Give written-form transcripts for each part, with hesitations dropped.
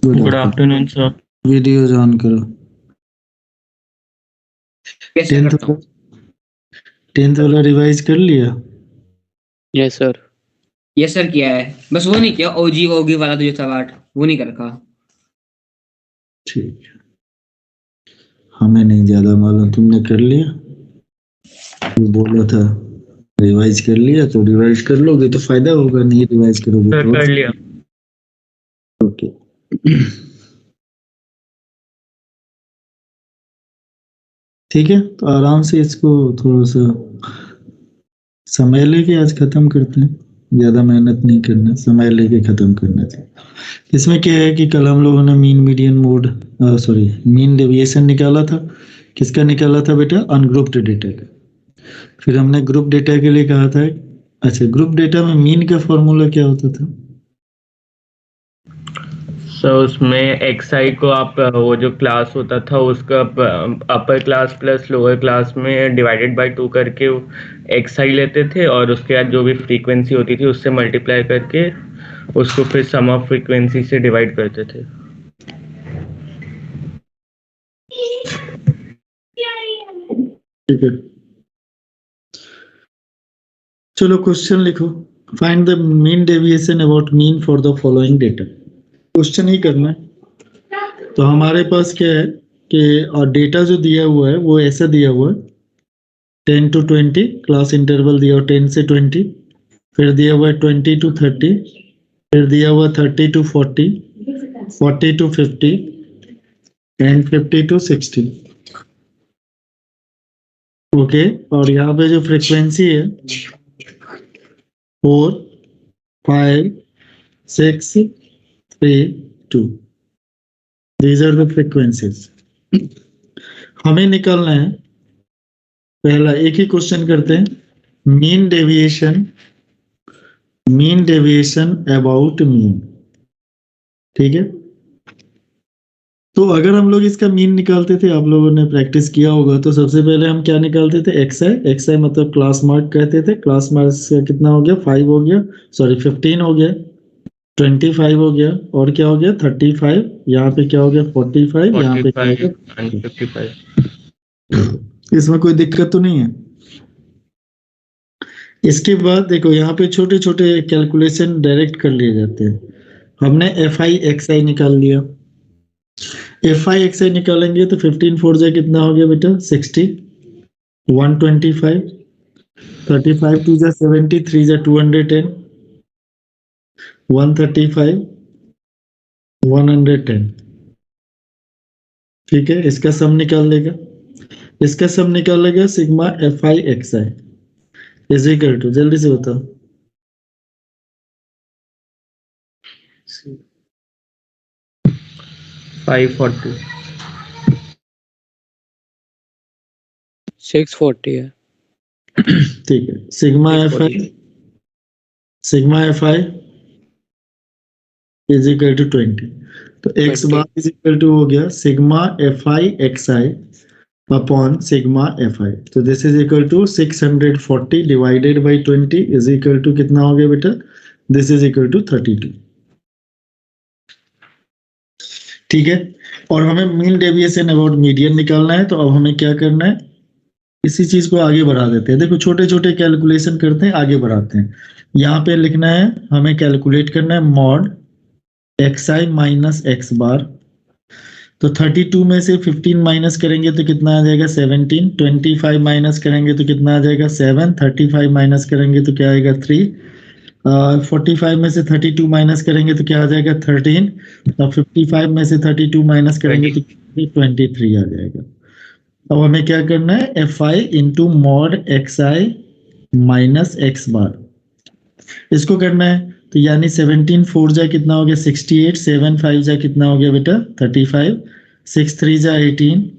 Good afternoon sir. Videos on करो। कैसे करता हूँ? 10th वाला रिवाइज कर लिया? Yes sir. यस सर किया है, बस वो नहीं किया ओजी ओगी वाला तो जो था पार्ट वो नहीं कर रखा। ठीक है, हमें नहीं ज्यादा मालूम, तुमने कर लिया? तो बोला था रिवाइज कर लिया, तो रिवाइज कर लोगे तो फायदा होगा, नहीं रिवाइज करोगे सर तो कर लिया। ओके। ठीक है, तो आराम से इसको थोड़ा सा समय लेके आज खत्म करते हैं, ज्यादा मेहनत नहीं करना, समय लेके खत्म करना चाहिए। इसमें क्या है कि कल हम लोगों ने mean median mode mean deviation निकाला था। किसका निकाला था बेटा? अनग्रुप्ड डेटा का। फिर हमने ग्रुप डेटा के लिए कहा था, अच्छा ग्रुप डेटा में मीन का फॉर्मूला क्या होता था? सर उसमें एक्सआई को आप वो जो क्लास होता था उसका upper class plus lower class में डिवाइडेड बाय 2 करके एक्सआई लेते थे और उसके बाद जो भी फ्रीक्वेंसी होती थी उससे मल्टीप्लाई करके उसको फिर सम ऑफ फ्रीक्वेंसी से डिवाइड करते थे। ठीक है, चलो क्वेश्चन लिखो। Find the mean deviation about mean for the following data. Question ही करना है। तो हमारे पास क्या है कि और डेटा जो दिया हुआ है वो ऐसा दिया हुआ है 10 to 20, क्लास इंटरवल दिया हुआ 10 से 20, फिर दिया हुआ है 20 to 30, फिर दिया हुआ 30 to 40, 40 to 50 and 50 to 60। Okay, और यहाँ पे जो फ्रीक्वेंसी है 4, 5, 6, 3, 2, दीज आर द फ्रीक्वेंसीज। हमें निकालना है, पहला एक ही क्वेश्चन करते हैं, मीन डेविएशन अबाउट मीन। ठीक है, तो अगर हम लोग इसका मीन निकालते थे, आप लोगों ने प्रैक्टिस किया होगा, तो सबसे पहले हम क्या निकालते थे? एक्स आई मतलब क्लास मार्क कहते थे। क्लास मार्क कितना हो गया? 5 हो गया, सॉरी 15 हो गया, 25 हो गया, और क्या हो गया? 35, यहाँ पे क्या हो गया? 45, यहाँ पे क्या हो 45 and गया? 55। इसमें कोई दिक्कत तो नहीं है? इसके बाद देखो यहाँ पे छोटे छोटे कैलकुलेशन डायरेक्ट कर लिए जाते हैं। हमने एफ आई एक्स आई निकाल लिया। एफ आई एक्स आई निकालेंगे तो 15 4 जा कितना हो गया बेटा? 60, 125, 35 2 जा 70, 3 जा 210, 135, 110। ठीक है, इसका सम निकाल लेगा। इसका सम निकालेगा sigma F I x I is equal to, जल्दी से बताओ। 540। 640 है। ठीक है, sigma F I is equal to 20। तो X 20 bar is equal to हो गया sigma F I x I upon sigma F I. तो this is equal to 640 divided by 20 is equal to कितना हो गया बेटा? This is equal to 32। ठीक है, और हमें मीन डेविएशन अबाउट मीडियन निकालना है। तो अब हमें क्या करना है? इसी चीज को आगे बढ़ा देते हैं। देखो छोटे छोटे कैलकुलेशन करते हैं, आगे बढ़ाते हैं। यहाँ पे लिखना है, हमें कैलकुलेट करना है मॉड एक्स आई माइनस एक्स बार। तो 32 में से 15 माइनस करेंगे तो कितना आ जाएगा? 17। 25 माइनस करेंगे तो कितना आ जाएगा? 7। 35 माइनस करेंगे तो क्या आएगा? 3। 45 में से 32 माइनस करेंगे तो क्या आ जाएगा? 13। और 55 में से 32 माइनस करेंगे तो 23 आ जाएगा। अब हमें क्या करना है? एफ आई इंटू मॉड एक्स आई माइनस एक्स बार, इसको करना है। तो यानी 17 4 जा कितना हो गया? 68, 7 5 जा कितना हो गया बेटा? 35, 6 3 जा 18,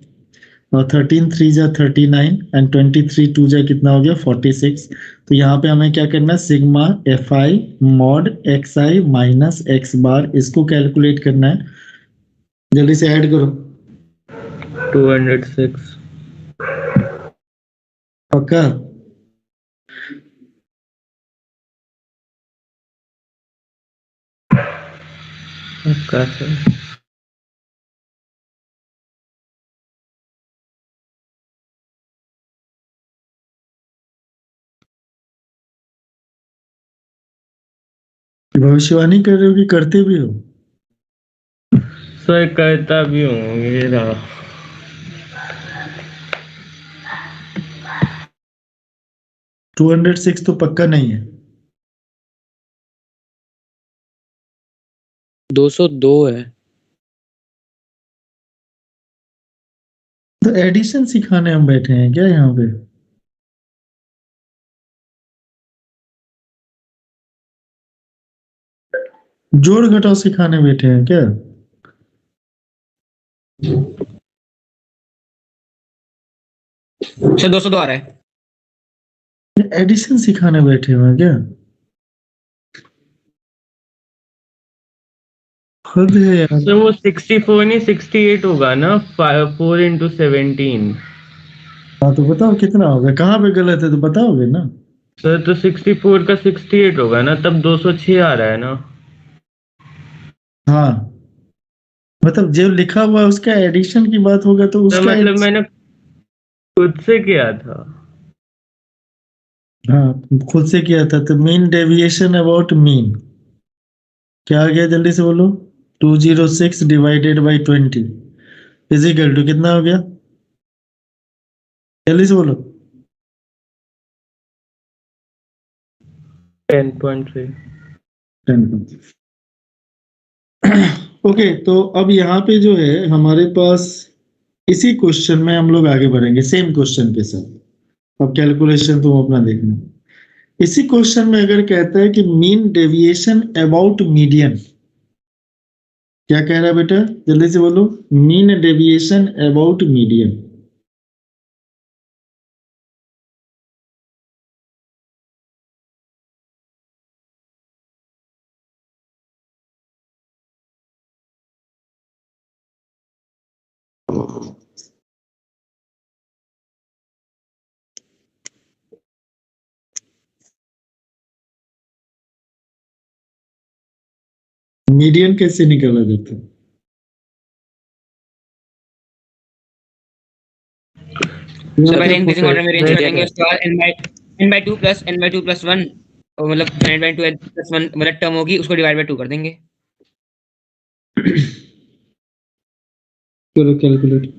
और 13 3 जा 39, एंड 23 2 जा कितना हो गया? 46। तो यहाँ पे हमें क्या करना है? Sigma F I mod X I minus x bar, इसको कैलकुलेट करना है। जल्दी से ऐड करो। 206। पक्का? सर भविष्यवाणी कर रहे हो कि करते भी हो? सर करता भी हूँ, ये रहा। टू 206 तो पक्का नहीं है। 202 है। तो एडिशन सिखाने हम बैठे हैं क्या यहाँ पे? जोड़ घटाव सिखाने बैठे हैं क्या? सर 202 आ रहा है। एडिशन सिखाने बैठे हुए हैं क्या? खुद है यार। सर वो 64 नहीं 68 होगा ना, 4 into 17। हाँ तो बताओ कितना होगा, कहाँ पे गलत है तो बताओगे ना। सर तो 64 का 68 होगा ना, तब 206 आ रहा है ना। हाँ मतलब जो लिखा हुआ है उसका एडिशन की बात होगा तो सर उसका मतलब मैंने खुद से किया था। हाँ खुद से किया था तो मीन डेविएशन अबाउट मीन क्या आ गया जल्दी से बोलो। 206 डिवाइडेड बाई 20 इजिकल टू कितना हो गया, जल्दी से बोलो। 10.3। 10। ओके तो अब यहाँ पे जो है हमारे पास इसी क्वेश्चन में हम लोग आगे बढ़ेंगे सेम क्वेश्चन के साथ। अब कैलकुलेशन तुम अपना देखना। इसी क्वेश्चन में अगर कहता है कि मीन डेविएशन अबाउट मीडियन, क्या कह रहा है बेटा जल्दी से बोलो। Mean deviation about median. Median कैसे निकाला जाता है? सर पहले इंक्रीजिंग ऑर्डर में रेंज Median करेंगे, उसके बाद n/2 प्लस n/2 प्लस 1, मतलब n/2 प्लस 1 मतलब टर्म होगी, उसको डिवाइड बाय 2 कर देंगे। चलो कैलकुलेट।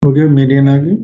हो गया मीडियन आ गया।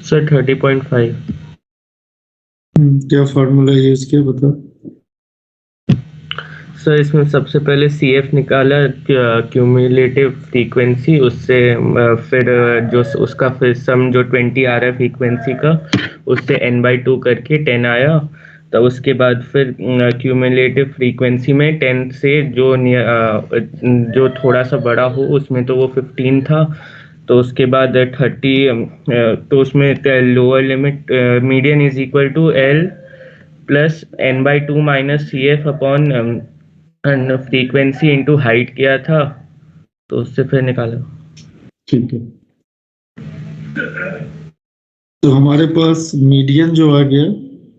सर 30.5। क्या फॉर्मूला यूज किया बताओ। सर इसमें सबसे पहले CF निकाला, क्यूमुलेटिव फ्रीक्वेंसी, उससे फिर जो उसका फिर सम जो 20 आ रहा है फ्रीक्वेंसी का, उससे n/2 करके 10 आया। तो उसके बाद फिर क्यूमुलेटिव फ्रीक्वेंसी में 10 से जो थोड़ा सा बड़ा हो उसमें तो वो 15 था। तो उसके बाद 30, तो उसमें lower limit median is equal to L plus n/2 minus CF upon frequency into height किया था। तो उससे फिर निकालो। ठीक है, तो हमारे पास मीडियन जो आ गया,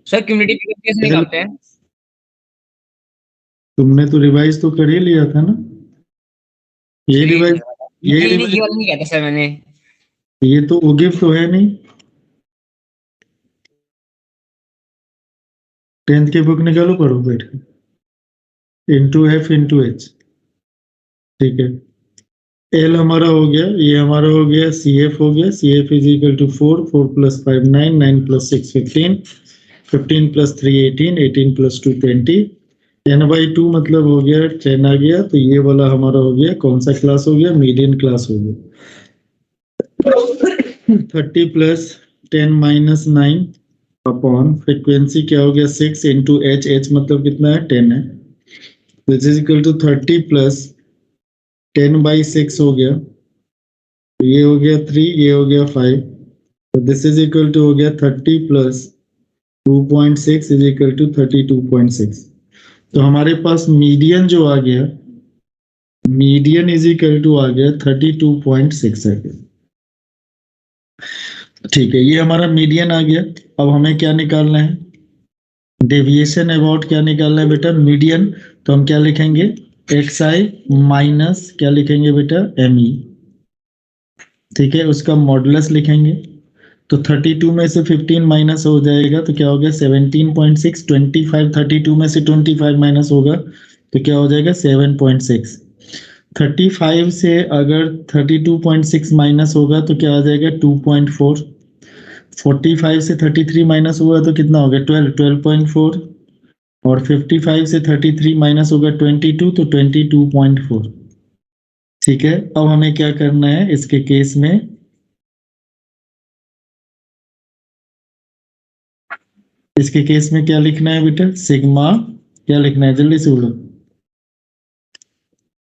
सर क्यूमुलेटिव कैसे निकालते हैं? तुमने तो रिवाइज तो कर ही लिया था ना, ये रिवाइज, ये नहीं रिवाइज, ये वाला नहीं किया था सर मैंने। ये तो ओगिव तो है नहीं। 10th की बुक निकालो, पढ़ो बैठ के, इंटू एफ इंटू एच। ठीक है, एल हमारा हो गया, ये हमारा हो गया, सी एफ हो गया, C F is equal to 4, 4 + 5 9, 9 + 6 15, 15 + 3 18, 18 + 2 20, 10/2 मतलब हो गया 10 आ गया, तो ये वाला हमारा हो गया, कौन सा क्लास हो गया, मीडियन क्लास हो गया। 30 + 10 - 9 अपॉन फ्रीक्वेंसी क्या हो गया, 6 इंटू एच, एच मतलब कितना है, 10 है, विच इज इक्वल टू 30 + 10/6 हो गया, तो ये हो गया 3, ये हो गया 5, तो दिस इज इक्वल टू हो गया 30 + 2.6 इज इक्वल टू 32.6। तो हमारे पास मीडियन जो आ गया, मीडियन इज इक्वल टू आ गया 32.6 आ गया। ठीक है, ये हमारा मीडियन आ गया। अब हमें क्या निकालना है, डेविएशन अबाउट क्या निकालना है बेटा, मीडियन। तो हम क्या लिखेंगे, एक्स आई माइनस क्या लिखेंगे बेटा, एम ई। ठीक है, उसका मॉडुलस लिखेंगे, तो 32 में से 15 माइनस हो जाएगा तो क्या हो गया 17.6, 25 32 में से 25 माइनस होगा तो क्या हो जाएगा 7.6, 35 से अगर 32.6 माइनस होगा तो क्या आ जाएगा 2.4, 45 से 33 माइनस होगा तो कितना होगा 12, 12.4, और 55 से 33 माइनस होगा 22 तो 22.4। ठीक है, अब हमें क्या करना है इसके केस में, इसके केस में क्या लिखना है बेटा, सिग्मा क्या लिखना है, जल्दी से बोलो,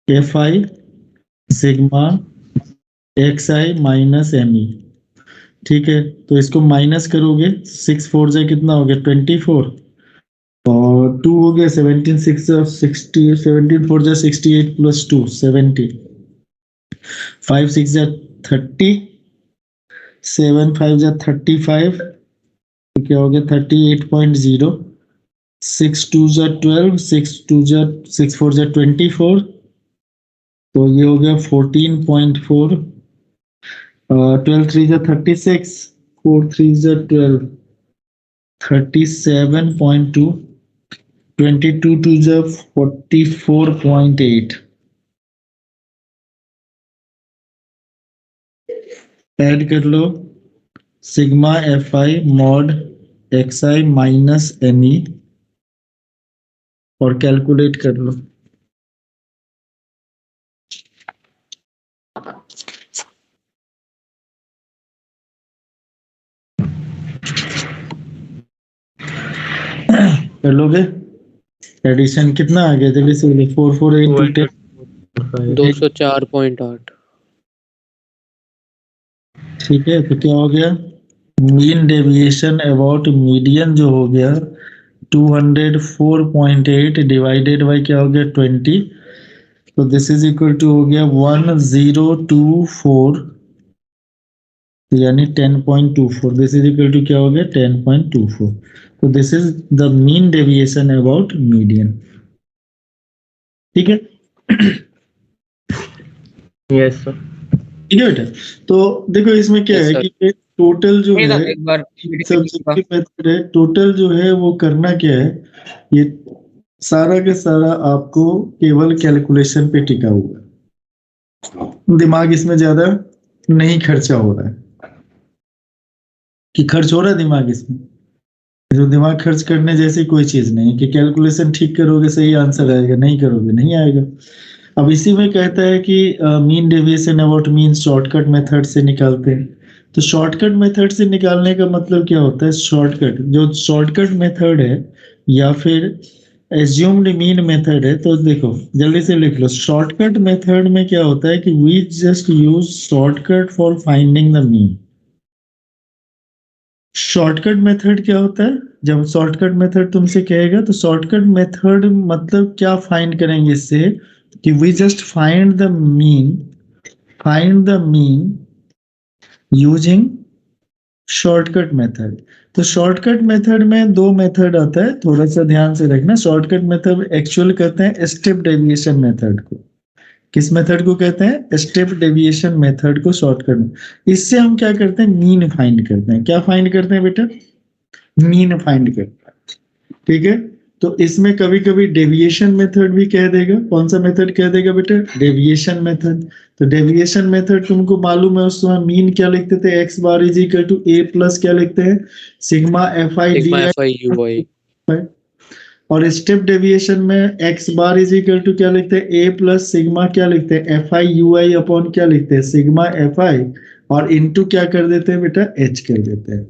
F I sigma x I minus M E. ठीक है, तो इसको माइनस करोगे, 6 4 जा कितना हो गया 24, और 2 हो गया 17, 6 जा 60, 17 4 जा 68 + 2 70, 5 6 जा 30, 7 5 जा 35, तो क्या हो गया 38.0, 6 2 जा 12, 6 2 जा 6 4 जा 24, तो ये हो गया 14.4, 12 3 जा 36, 4 3 जा 12, 37.2, 22 2 जा 44.8। ऐड कर लो, sigma F I mod X I minus M E, और कैलकुलेट कर लो। कर लोगे, एडिशन कितना आ गया जल्दी से बोलो, 448 2 10, 204.8। ठीक है, तो क्या हो गया, मीन डेविएशन अबाउट मीडियन जो हो गया 204.8 डिवाइडेड बाय क्या हो गया 20, तो दिस इज इक्वल टू हो गया 1024, यानी 10.24, दिस इज इक्वल टू क्या हो गया 10.24, तो this is the mean deviation about median. ठीक है, यस सर। ठीक है बेटा, तो देखो इसमें क्या Yes, है sir. कि टोटल जो एक है एक बार सब्जेक्टिव मेथड है, टोटल जो है वो करना क्या है, ये सारा के सारा आपको केवल कैलकुलेशन पे टिका हुआ है, दिमाग इसमें ज्यादा नहीं खर्चा हो रहा है, कि खर्च हो रहा है दिमाग इसमें, जो दिमाग खर्च करने जैसी कोई चीज नहीं है, कि कैलकुलेशन ठीक करोगे सही आंसर आएगा, नहीं करोगे नहीं आएगा। अब इसी में कहता है कि mean deviation about mean shortcut method से निकालते हैं, तो शॉर्टकट मेथड से निकालने का मतलब क्या होता है, शॉर्टकट जो शॉर्टकट मेथड है या फिर एज्यूम्ड मीन मेथड है, तो देखो जल्दी से लिख लो, शॉर्टकट मेथड में क्या होता है कि we just use shortcut for finding the mean. Shortcut method क्या होता है, जब शॉर्टकट मेथड तुमसे कहेगा तो शॉर्टकट मेथड मतलब क्या फाइंड करेंगे इससे, कि we just find the mean find the mean using shortcut method. तो शॉर्टकट मेथड में दो मेथड आता है, थोड़ा सा ध्यान से रखना। शॉर्टकट मेथड एक्चुअल कहते हैं स्टेप डेविएशन मेथड को। किस मेथड को कहते हैं? स्टेप डेविएशन मेथड को शॉर्टकट। इससे हम क्या करते हैं? मीन फाइंड करते हैं। क्या फाइंड करते हैं बेटा? मीन फाइंड करते हैं। ठीक है, तो इसमें कभी कभी डेविएशन मेथड भी कह देगा। कौन सा मेथड कह देगा बेटा? Deviation method. तो डेविएशन मेथड तुमको मालूम है, उस समय मीन क्या लिखते थे? X bar is equal to A plus क्या लिखते हैं? Sigma F I D sigma FIUI। I. और स्टेप डेविएशन में X bar is equal to क्या लिखते हैं? ए प्लस सिग्मा क्या लिखते हैं? F I U I upon क्या लिखते हैं? Sigma F I. और इनटू क्या कर देते हैं बेटा? एच कर देते हैं।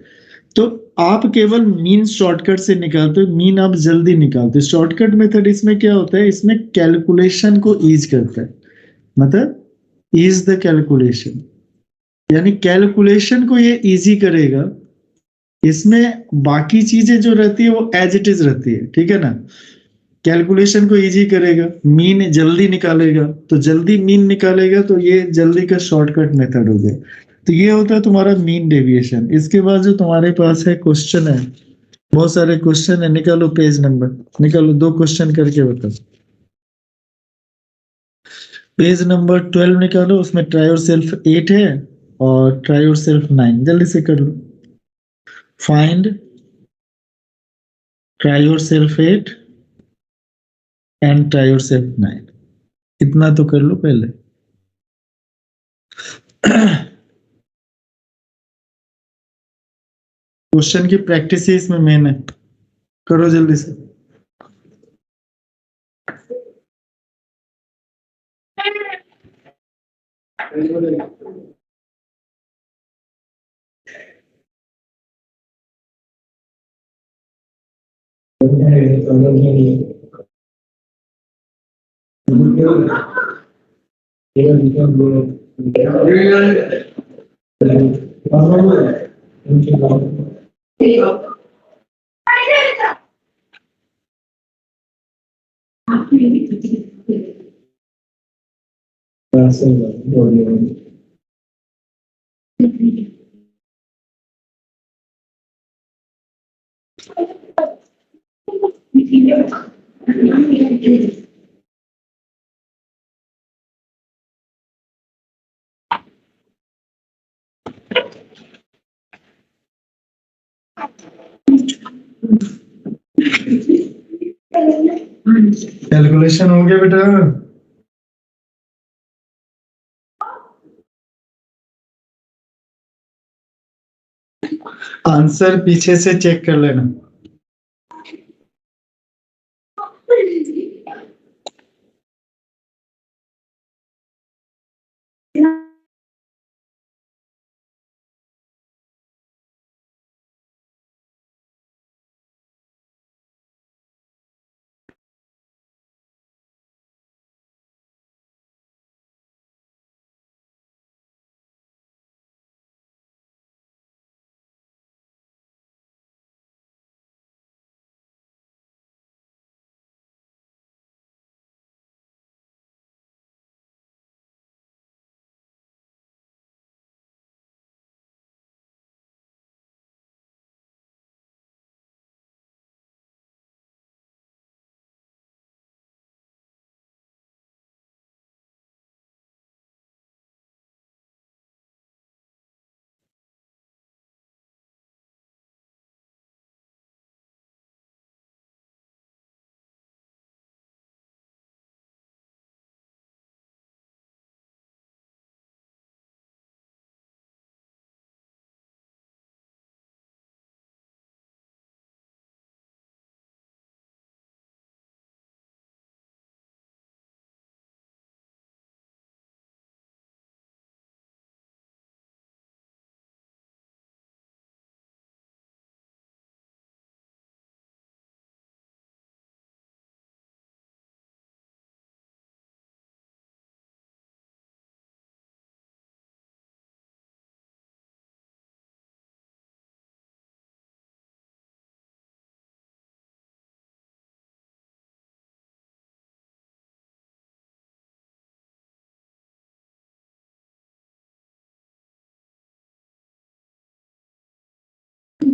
तो आप केवल मीन शॉर्टकट से निकालते हो, मीन आप जल्दी निकालते हो। शॉर्टकट मेथड इसमें क्या होता है? इसमें कैलकुलेशन को ईज करता है, मतलब ईज द कैलकुलेशन, यानी कैलकुलेशन को ये इजी करेगा। इसमें बाकी चीजें जो रहती है वो एज इट इज रहती है, ठीक है ना। कैलकुलेशन को इजी करेगा, मीन जल्दी निकालेगा। तो जल्दी मीन निकालेगा तो ये जल्दी का शॉर्टकट मेथड हो गया। तो ये होता है तुम्हारा मीन डेविएशन। इसके बाद जो तुम्हारे पास है क्वेश्चन है, बहुत सारे क्वेश्चन है, निकालो पेज नंबर, निकालो, दो क्वेश्चन करके बताओ। पेज नंबर 12 निकालो, उसमें ट्राई और सेल्फ 8 है और ट्राई और सेल्फ 9, जल्दी से कर लो। फाइंड ट्राई और सेल्फ 8 एंड ट्राई और सेल्फ 9। इतना तो कर लो पहले। क्वेश्चन की प्रैक्टिस ही इसमें मेन है, करो जल्दी से। कैलकुलेशन हो गया बेटा? आंसर पीछे से चेक कर लेना।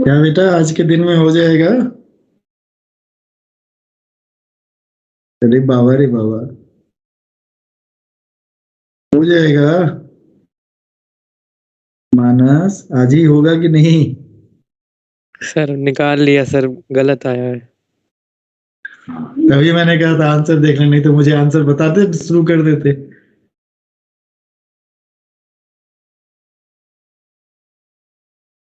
क्या बेटा आज के दिन में हो जाएगा? अरे बाबा रे बाबा, हो जाएगा। मानस आज ही होगा कि नहीं? सर निकाल लिया सर, गलत आया है। तभी मैंने कहा था आंसर देख ले, नहीं तो मुझे आंसर बताते शुरू कर देते।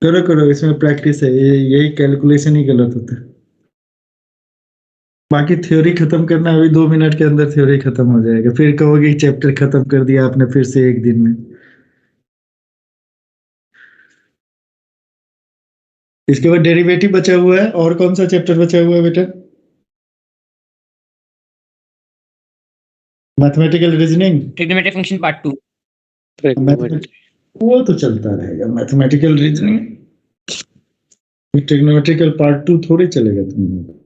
करो करो, इसमें प्रैक्टिस है, यही कैलकुलेशन ही गलत होता है। बाकी थ्योरी खत्म करना, अभी 2 मिनट के अंदर थ्योरी खत्म हो जाएगा, फिर कहोगे चैप्टर खत्म कर दिया आपने फिर से एक दिन में। इसके बाद डेरिवेटिव बचा हुआ है, और कौन सा चैप्टर बचा हुआ है बेटा? Mathematical reasoning, trigonometric function part 2। वो तो चलता रहेगा। मैथमेटिकल रीजनिंग, ट्रिग्नोमेट्रिकल पार्ट 2 थोड़े चलेगा तुम लोगों को।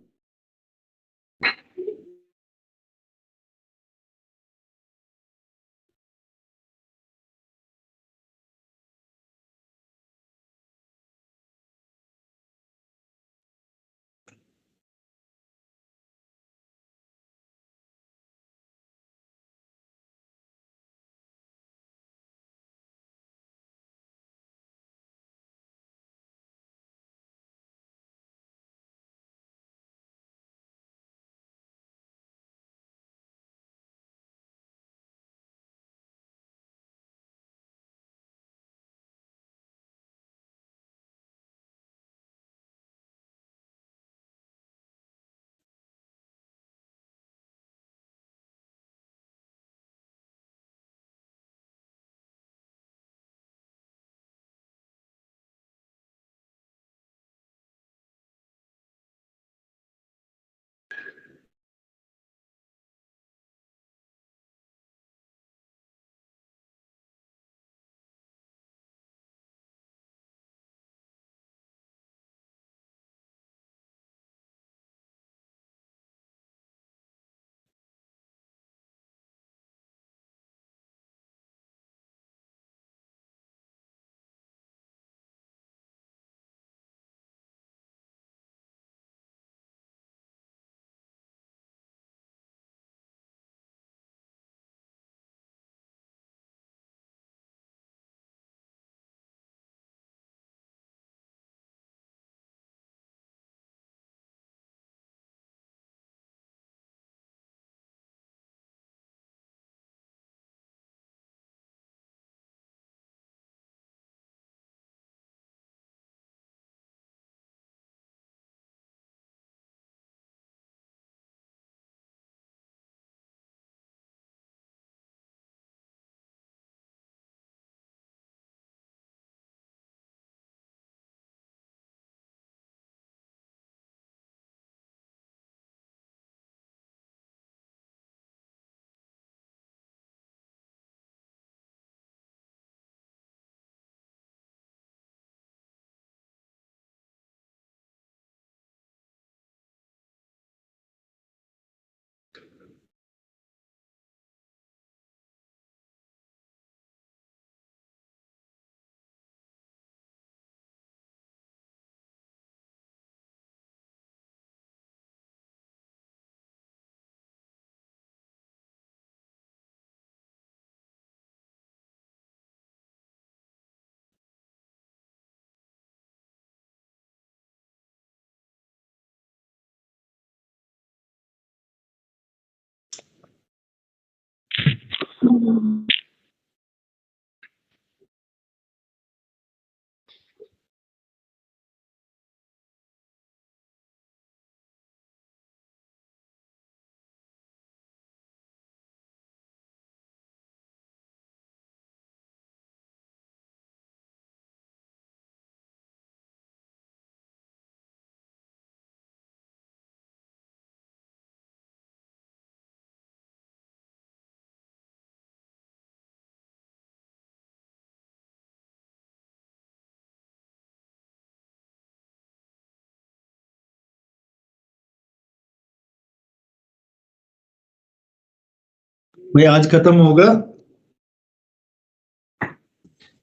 भाई आज खत्म होगा।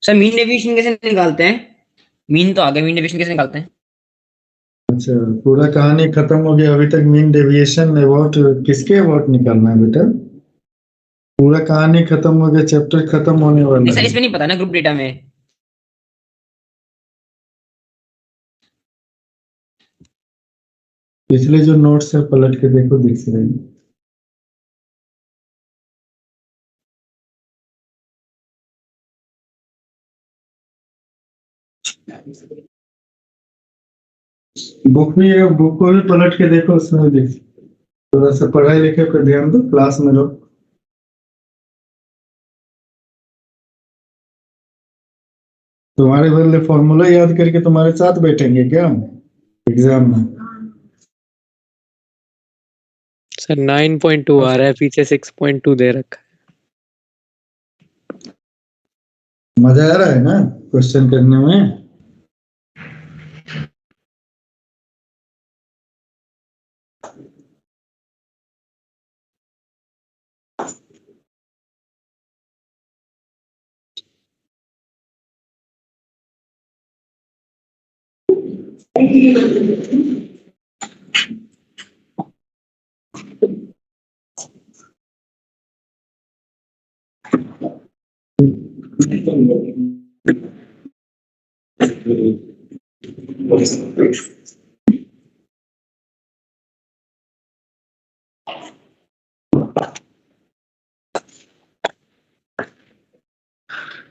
सर मीन डेविएशन कैसे निकालते हैं? मीन तो आ गया, मीन डेविएशन कैसे निकालते हैं? अच्छा, पूरा कहानी खत्म हो गया। अभी तक मीन डेविएशन अबाउट किसके अबाउट निकालना है बेटा? पूरा कहानी खत्म हो गया, चैप्टर खत्म होने वाला नहीं सर, है। इसमें नहीं पता ना ग्रुप डेटा में। पिछले जो नोट्स है पलट के देखो, दिख रहे बुक भी है, बुक को भी पलट के देखो, उसमें भी थोड़ा सा पढ़ाई लिखाई पर ध्यान दो, क्लास में रहो। तुम्हारे बदले फॉर्मूला याद करके तुम्हारे साथ बैठेंगे क्या हम एग्जाम में? सर 9.2 आ रहा है, पीछे 6.2 दे रखा है। मजा आ रहा है ना क्वेश्चन करने में?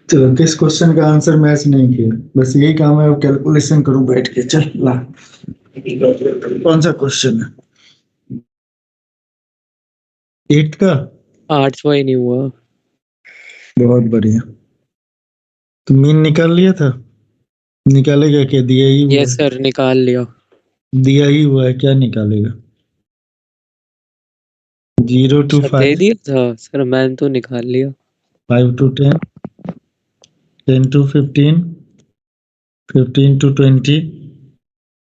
चलो, किस क्वेश्चन का आंसर मैच नहीं किया, बस यही काम है, कैलकुलेशन करूं बैठ के। चल ला, कौन सा क्वेश्चन है? 8 का? 8वां ही नहीं हुआ। बहुत बढ़िया। तो मीन निकाल लिया था? निकालेगा क्या? दिया ही हुआ यस है। सर, निकाल लिया। दिया ही हुआ है, क्या निकालेगा? 0 to सर दे 5, दिया था सर, मैंने तो निकाल लिया। 5 to 10, 10 to 15, 15 to 20,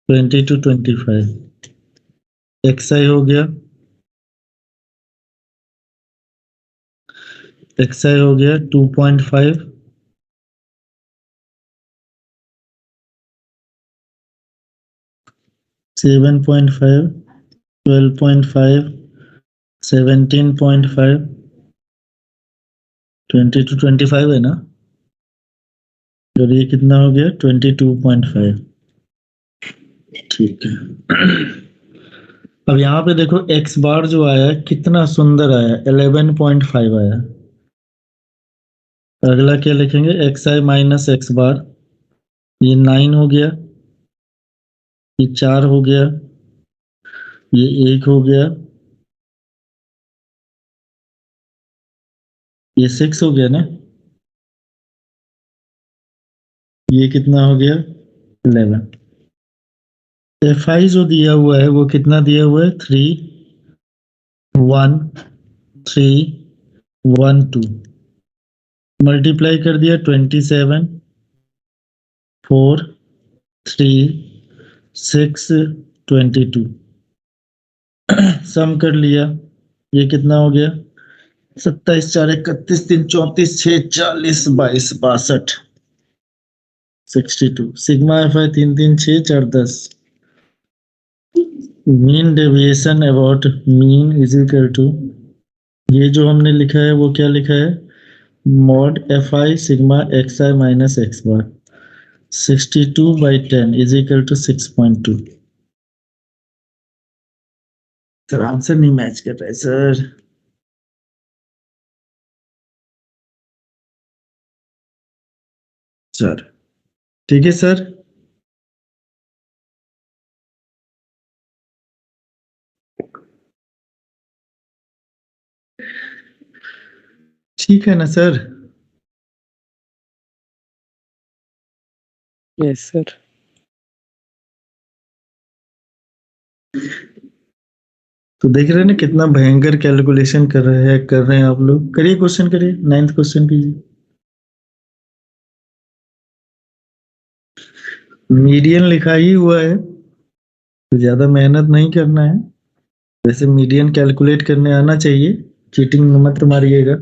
20 to 25। xi हो गया, xi हो गया 2.5, 7.5, 12.5, 17.5, 20 to 25 है ना? और ये कितना हो गया? 22.5। ठीक है। अब यहाँ पे देखो x बार जो आया है कितना सुंदर आया, 11.5 आया। अगला क्या लिखेंगे? एक्स आई माइनस एक्स बार, ये 9 हो गया, ये 4 हो गया, ये 1 हो गया, ये 6 हो गया ना? ये कितना हो गया? 11। एफ आई जो दिया हुआ है वो कितना दिया हुआ है? 3 1 3 1 2, मल्टीप्लाई कर दिया 27 4 3 6 22, सम कर लिया, ये कितना हो गया? 27 4 31 3 34 6 40 22 62, 62। Sigma F I 3 3 6 4 10। Mean deviation about mean is equal to, ये जो हमने लिखा है वो क्या लिखा है? Mod F I sigma x I minus x bar, 62/10 is equal to 6.2। Sir answer नहीं मैच कर रहा है सर। सर ठीक है सर। ठीक है ना सर? Yes sir. तो देख रहे हैं ना कितना भयंकर कैलकुलेशन कर रहे हैं आप लोग। करिए क्वेश्चन, करिए 9th क्वेश्चन कीजिए। मीडियन लिखा ही हुआ है तो ज्यादा मेहनत नहीं करना है। वैसे मीडियन कैलकुलेट करने आना चाहिए, चीटिंग मत मारिएगा।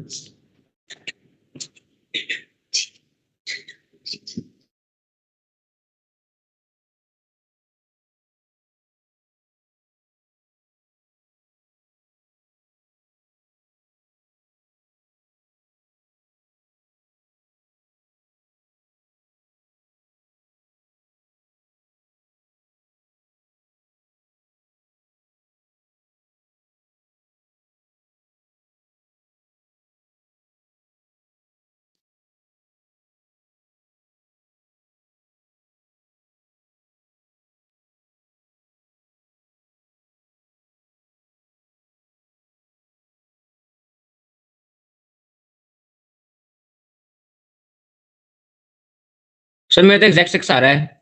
सर मेरा तो एग्जैक्ट 6 आ रहा है।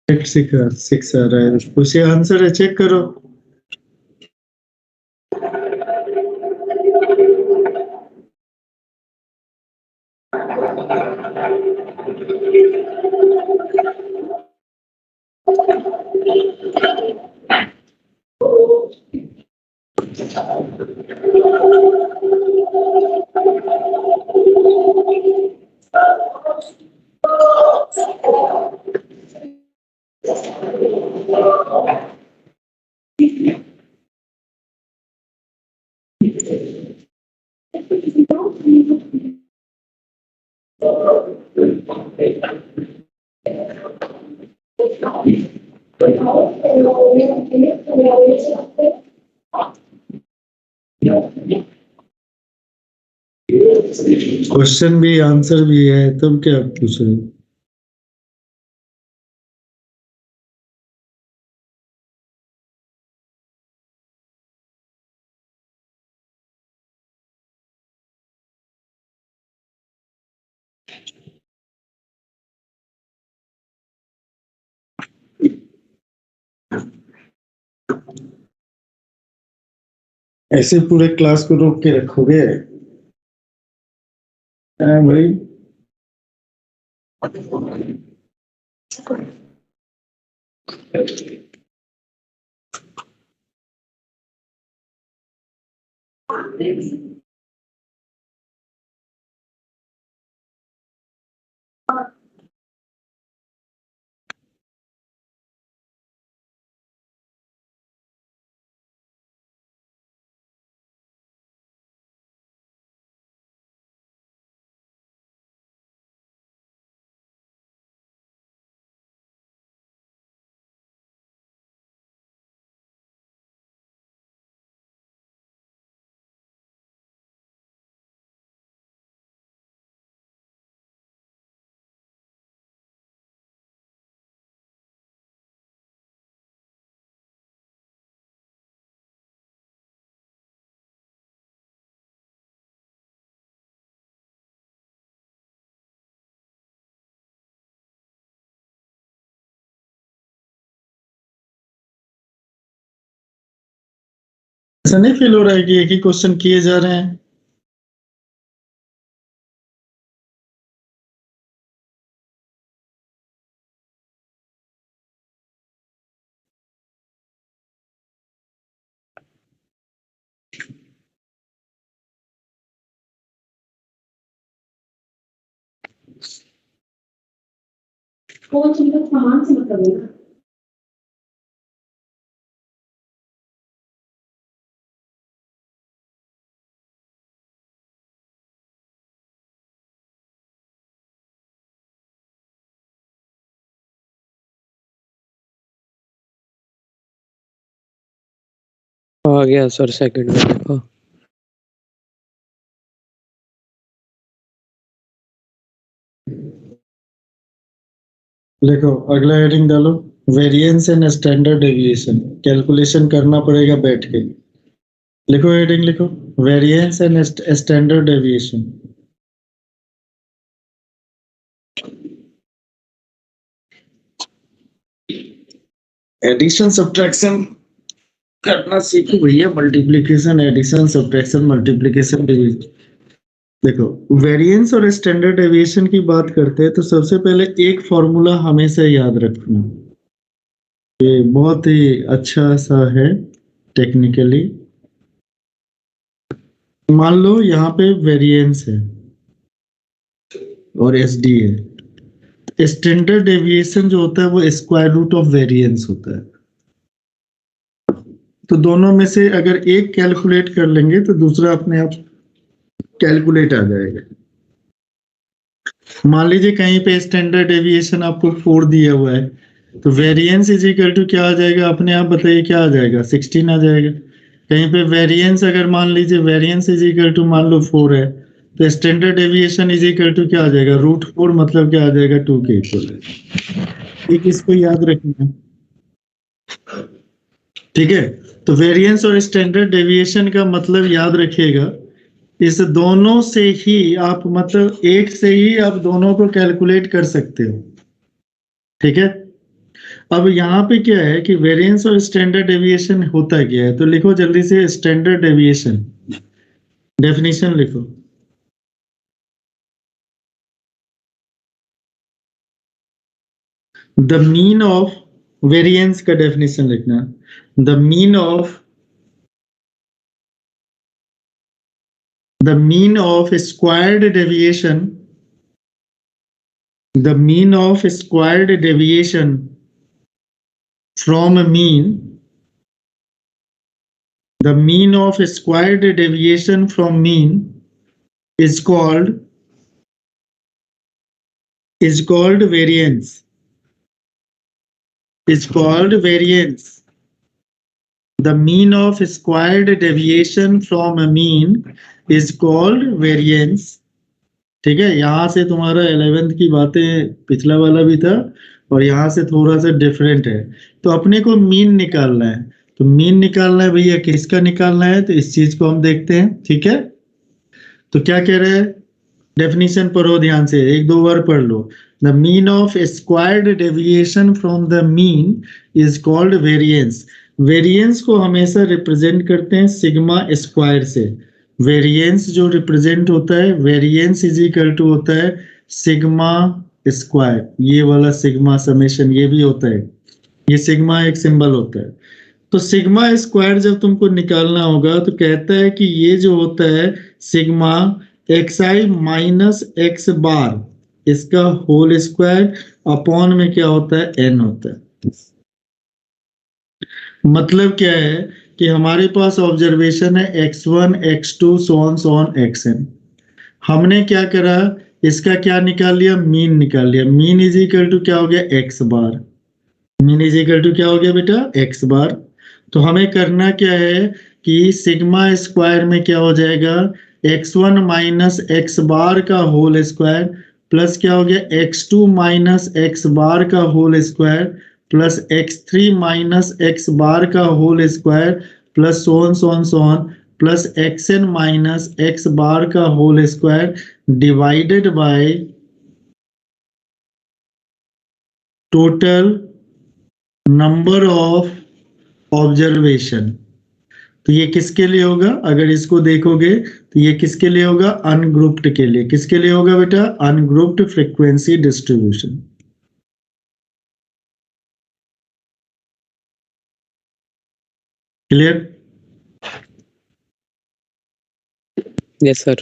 सिक्स आ रहा है, उसे आंसर है, चेक करो। क्वेश्चन भी आंसर भी है, तब क्या पूछ रहे हो? ऐसे पूरे क्लास को रोक के रखोगे? हाँ भाई, ऐसा नहीं फील हो रहा है कि एक ही क्वेश्चन किए जा रहे हैं? सामान से मतलब है ना। आ गया सर, सेकंड में देखो। देखो अगला हेडिंग डालो, variance and standard deviation. Calculation करना पड़ेगा बैठ के। लिखो हेडिंग, लिखो variance and standard deviation. Addition subtraction करना सीखो भैया, multiplication, addition, subtraction, multiplication, division. देखो वेरिएंस और स्टैंडर्ड डेविएशन की बात करते हैं तो सबसे पहले एक फॉर्मूला हमेशा याद रखना, ये बहुत ही अच्छा सा है टेक्निकली। मान लो यहाँ पे वेरिएंस है और एस डी है, स्टैंडर्ड डेविएशन जो होता है वो स्क्वायर रूट ऑफ वेरिएंस होता है। तो दोनों में से अगर एक कैलकुलेट कर लेंगे तो दूसरा अपने आप कैलकुलेट आ जाएगा। मान लीजिए कहीं पे स्टैंडर्ड डेविएशन आपको 4 दिया हुआ है, तो वेरिएंस इज इक्वल टू क्या आ जाएगा, अपने आप बताइए क्या आ जाएगा, 16 आ जाएगा। कहीं पे वेरिएंस अगर मान लीजिए वेरिएंस इज इक्वल टू मान लो 4 है, तो standard deviation is equal to क्या आ जाएगा, √4, मतलब क्या आ जाएगा, 2 के इक्वल है। एक इसको याद रखना। ठीक है, तो वेरिएंस और स्टैंडर्ड डेविएशन का मतलब याद रखिएगा, इस दोनों से ही आप मतलब एक से ही आप दोनों को कैलकुलेट कर सकते हो। ठीक है, अब यहाँ पे क्या है कि वेरिएंस और स्टैंडर्ड डेविएशन होता क्या है, तो लिखो जल्दी से स्टैंडर्ड डेविएशन, डेफिनेशन लिखो। द मीन ऑफ, वेरिएंस का डेफिनेशन लिखना, the mean of squared deviation, the mean of squared deviation from a mean, the mean of squared deviation from mean is called variance, is called variance. The mean of squared deviation from a mean is called variance. ठीक है, यहां से तुम्हारा 11th की बातें पिछला वाला भी था और यहाँ से थोड़ा सा डिफरेंट है। तो अपने को मीन निकालना है, तो मीन निकालना है भैया, किसका निकालना है, तो इस चीज को हम देखते हैं। ठीक है, तो क्या कह रहे हैं, डेफिनेशन पढ़ो ध्यान से, एक दो बार पढ़ लो। The mean of squared deviation from the mean is called variance. Variance को हमेशा रिप्रेजेंट करते हैं सिग्मा स्क्वायर से। वेरिएंस जो रिप्रेजेंट होता है, वेरिएंस इज इक्वल टू होता है सिग्मा स्क्वायर, ये वाला सिग्मा समेशन ये भी होता है, ये सिग्मा एक सिंबल होता है। तो सिग्मा स्क्वायर जब तुमको निकालना होगा तो कहता है कि ये जो होता है सिग्मा xi माइनस एक्स बार, इसका होल स्क्वायर अपॉन में क्या होता है, n होता है। मतलब क्या है कि हमारे पास ऑब्जर्वेशन है x1 x2 so on xn। हमने क्या करा, इसका क्या निकाल लिया, मीन निकाल लिया। मीन इज इक्वल टू क्या हो गया, x bar. Mean is equal to क्या हो गया बेटा, x बार। तो हमें करना क्या है कि सिग्मा स्क्वायर में क्या हो जाएगा, x1 माइनस एक्स बार का होल स्क्वायर प्लस क्या हो गया, x2 माइनस एक्स बार का whole square plus x3 minus x bar का whole square plus so on plus xn minus x bar का whole square divided by total number of observation. तो ये किसके लिए होगा, अगर इसको देखोगे तो ये किसके लिए होगा, अनग्रुप्ड के लिए। किसके लिए होगा बेटा, ungrouped frequency distribution. Clear? Yes sir.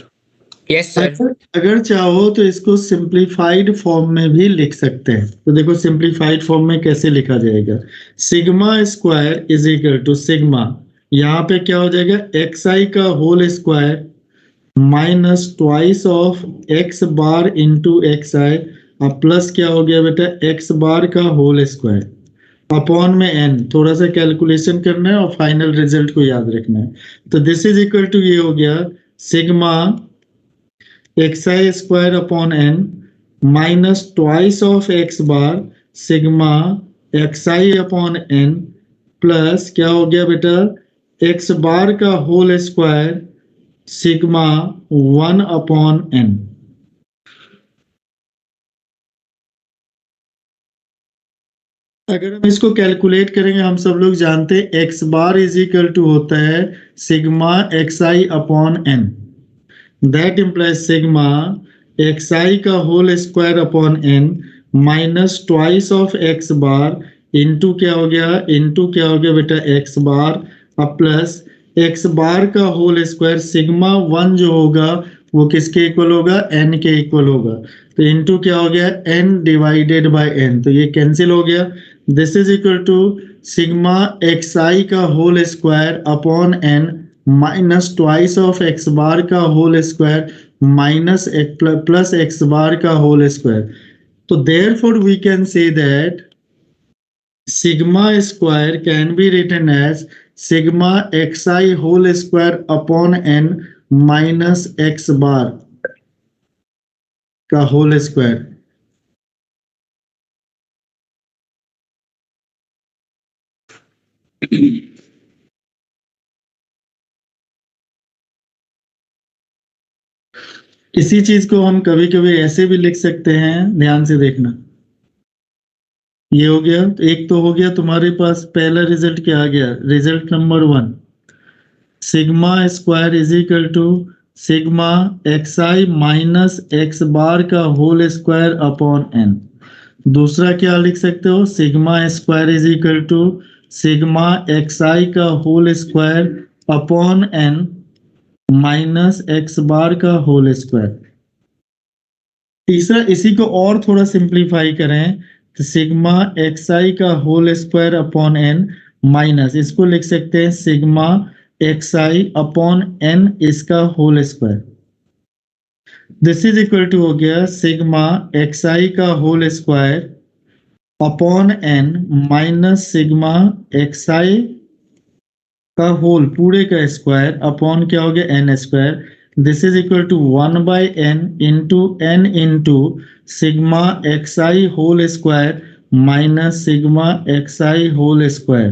Yes sir. अगर चाहो तो इसको सिंप्लीफाइड फॉर्म में भी लिख सकते हैं। तो देखो सिंप्लीफाइड फॉर्म में कैसे लिखा जाएगा, sigma square is equal to sigma, यहाँ पे क्या हो जाएगा, xi का whole square minus twice of x bar into xi plus क्या हो गया बेटा, एक्स बार का होल स्क्वायर अपॉन में n। थोड़ा सा कैलकुलेशन करना है और फाइनल रिजल्ट को याद रखना है। तो दिस इज इक्वल टू ये हो गया sigma xi square upon n minus twice of x bar sigma xi upon n plus क्या हो गया बेटा, एक्स बार का whole square sigma 1 upon n। अगर हम इसको कैलकुलेट करेंगे, हम सब लोग जानते हैं X bar is equal to होता है sigma xi upon n। That implies sigma xi का whole square upon n minus twice of x bar into क्या हो गया, इंटू क्या हो गया बेटा, एक्स बार अब प्लस एक्स बार का होल स्क्वायर सिग्मा 1 जो होगा वो किसके इक्वल होगा, n के इक्वल होगा। तो इंटू क्या हो गया, n डिवाइडेड बाय n, तो ये कैंसिल हो गया। This is equal to sigma xi का whole square upon n minus twice of x bar का whole square minus plus x bar का होल स्क्वायर। तो therefore we can say that sigma square can be written as sigma xi whole square upon n minus x bar का whole square. इसी चीज को हम कभी कभी ऐसे भी लिख सकते हैं, ध्यान से देखना। ये हो गया, एक तो हो गया तुम्हारे पास पहला रिजल्ट क्या आ गया, result number 1, sigma square is equal to sigma x I minus x bar का होल स्क्वायर अपॉन एन। दूसरा क्या लिख सकते हो, sigma square is equal to sigma x आई का whole square upon N minus x bar का whole square. तीसरा, इसी को और थोड़ा सिंप्लीफाई करें तो सिग्मा एक्स आई का whole square upon N minus, इसको लिख सकते हैं सिग्मा एक्स आई अपॉन एन इसका whole square. This is equal to हो गया सिग्मा एक्स आई का whole square upon N minus sigma x आई का होल पूरे का स्क्वायर अपॉन क्या हो गया n square. This is equal to 1/n into sigma x i whole square minus sigma x i whole square.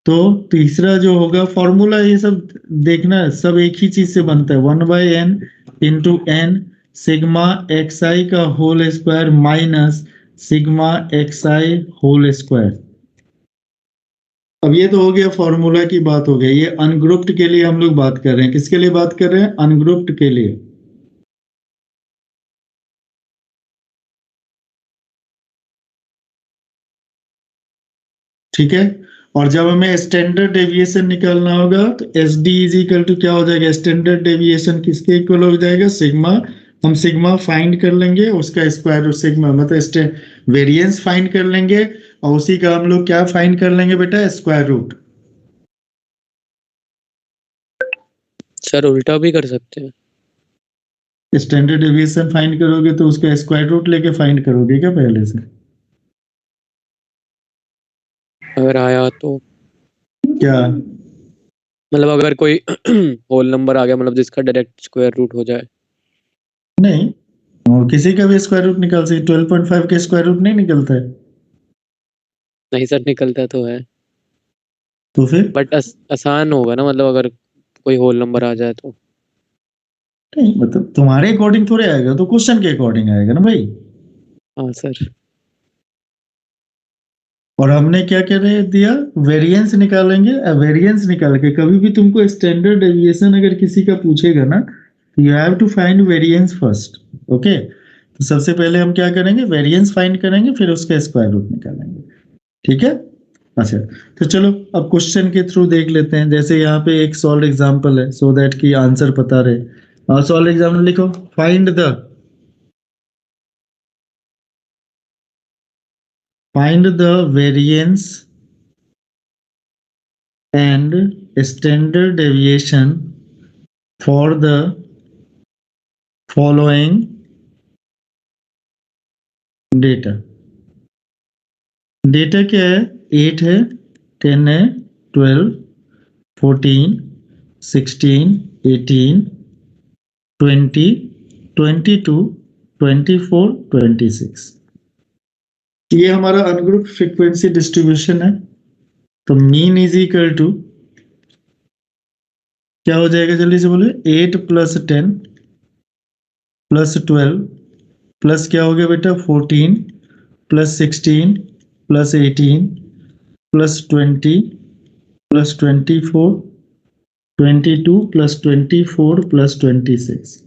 तो तीसरा जो होगा फॉर्मूला, ये सब देखना सब एक ही चीज से बनता है, 1/n into n sigma x आई का whole square minus sigma x i whole square. अब ये तो हो गया फॉर्मूला की बात हो गई। ये अनग्रुप्ड के लिए हम लोग बात कर रहे हैं, किसके लिए बात कर रहे हैं, अनग्रुप्ड के लिए। ठीक है, और जब हमें स्टैंडर्ड डेविएशन निकालना होगा तो S D is equal to क्या हो जाएगा, स्टैंडर्ड डेविएशन किसके इक्वल हो जाएगा, सिग्मा। हम सिग्मा फाइंड कर लेंगे, उसका स्क्वायर रूट सिग्मा मतलब वेरिएंस फाइंड कर लेंगे, और उसी का हम लोग क्या फाइंड कर लेंगे बेटा, स्क्वायर रूट। सर उल्टा भी कर सकते हैं। स्टैंडर्ड डेविएशन फाइंड करोगे तो उसका स्क्वायर रूट लेके फाइंड करोगे क्या पहले से, अगर आया तो क्या? मतलब अगर कोई होल नंबर आ गया मतलब जिसका डायरेक्ट स्क्वायर रूट हो जाए। नहीं, और किसी का भी स्क्वायर रूट निकाल सकते, 12.5 का स्क्वायर रूट नहीं निकलता है। नहीं सर निकलता तो है, तो फिर बट आसान होगा ना, मतलब अगर कोई होल नंबर आ जाए तो। नहीं, मतलब तुम्हारे अकॉर्डिंग थोड़े आएगा, तो क्वेश्चन के अकॉर्डिंग आएगा ना भाई। हाँ सर। और हमने क्या कह रहे दिया, वेरिएंस निकालेंगे। वेरिएंस निकाल के कभी भी तुमको स्टैंडर्ड डेविएशन अगर किसी का पूछेगा ना, you have to find variance first. Okay, तो सबसे पहले हम क्या करेंगे, वेरिएंस फाइंड करेंगे, फिर उसका स्क्वायर रूट निकालेंगे। ठीक है, अच्छा, तो चलो अब क्वेश्चन के थ्रू देख लेते हैं। जैसे यहाँ पे एक सॉल्व एग्जांपल है, सो दैट की आंसर पता रहे। और सॉल्व एग्जांपल लिखो, find the variance and standard deviation for the following data। Data क्या है, 8 है, 10 है, 12, 14, 16, 18, 20, 22, 24, 26। ये हमारा अनग्रुप फ्रीक्वेंसी डिस्ट्रीब्यूशन है। तो मीन इज इक्वल टू क्या हो जाएगा, जल्दी से बोले, 8 + 10 + 12 प्लस क्या हो गया बेटा, 14 + 16 + 18 + 20 + 24 22 + 24 + 26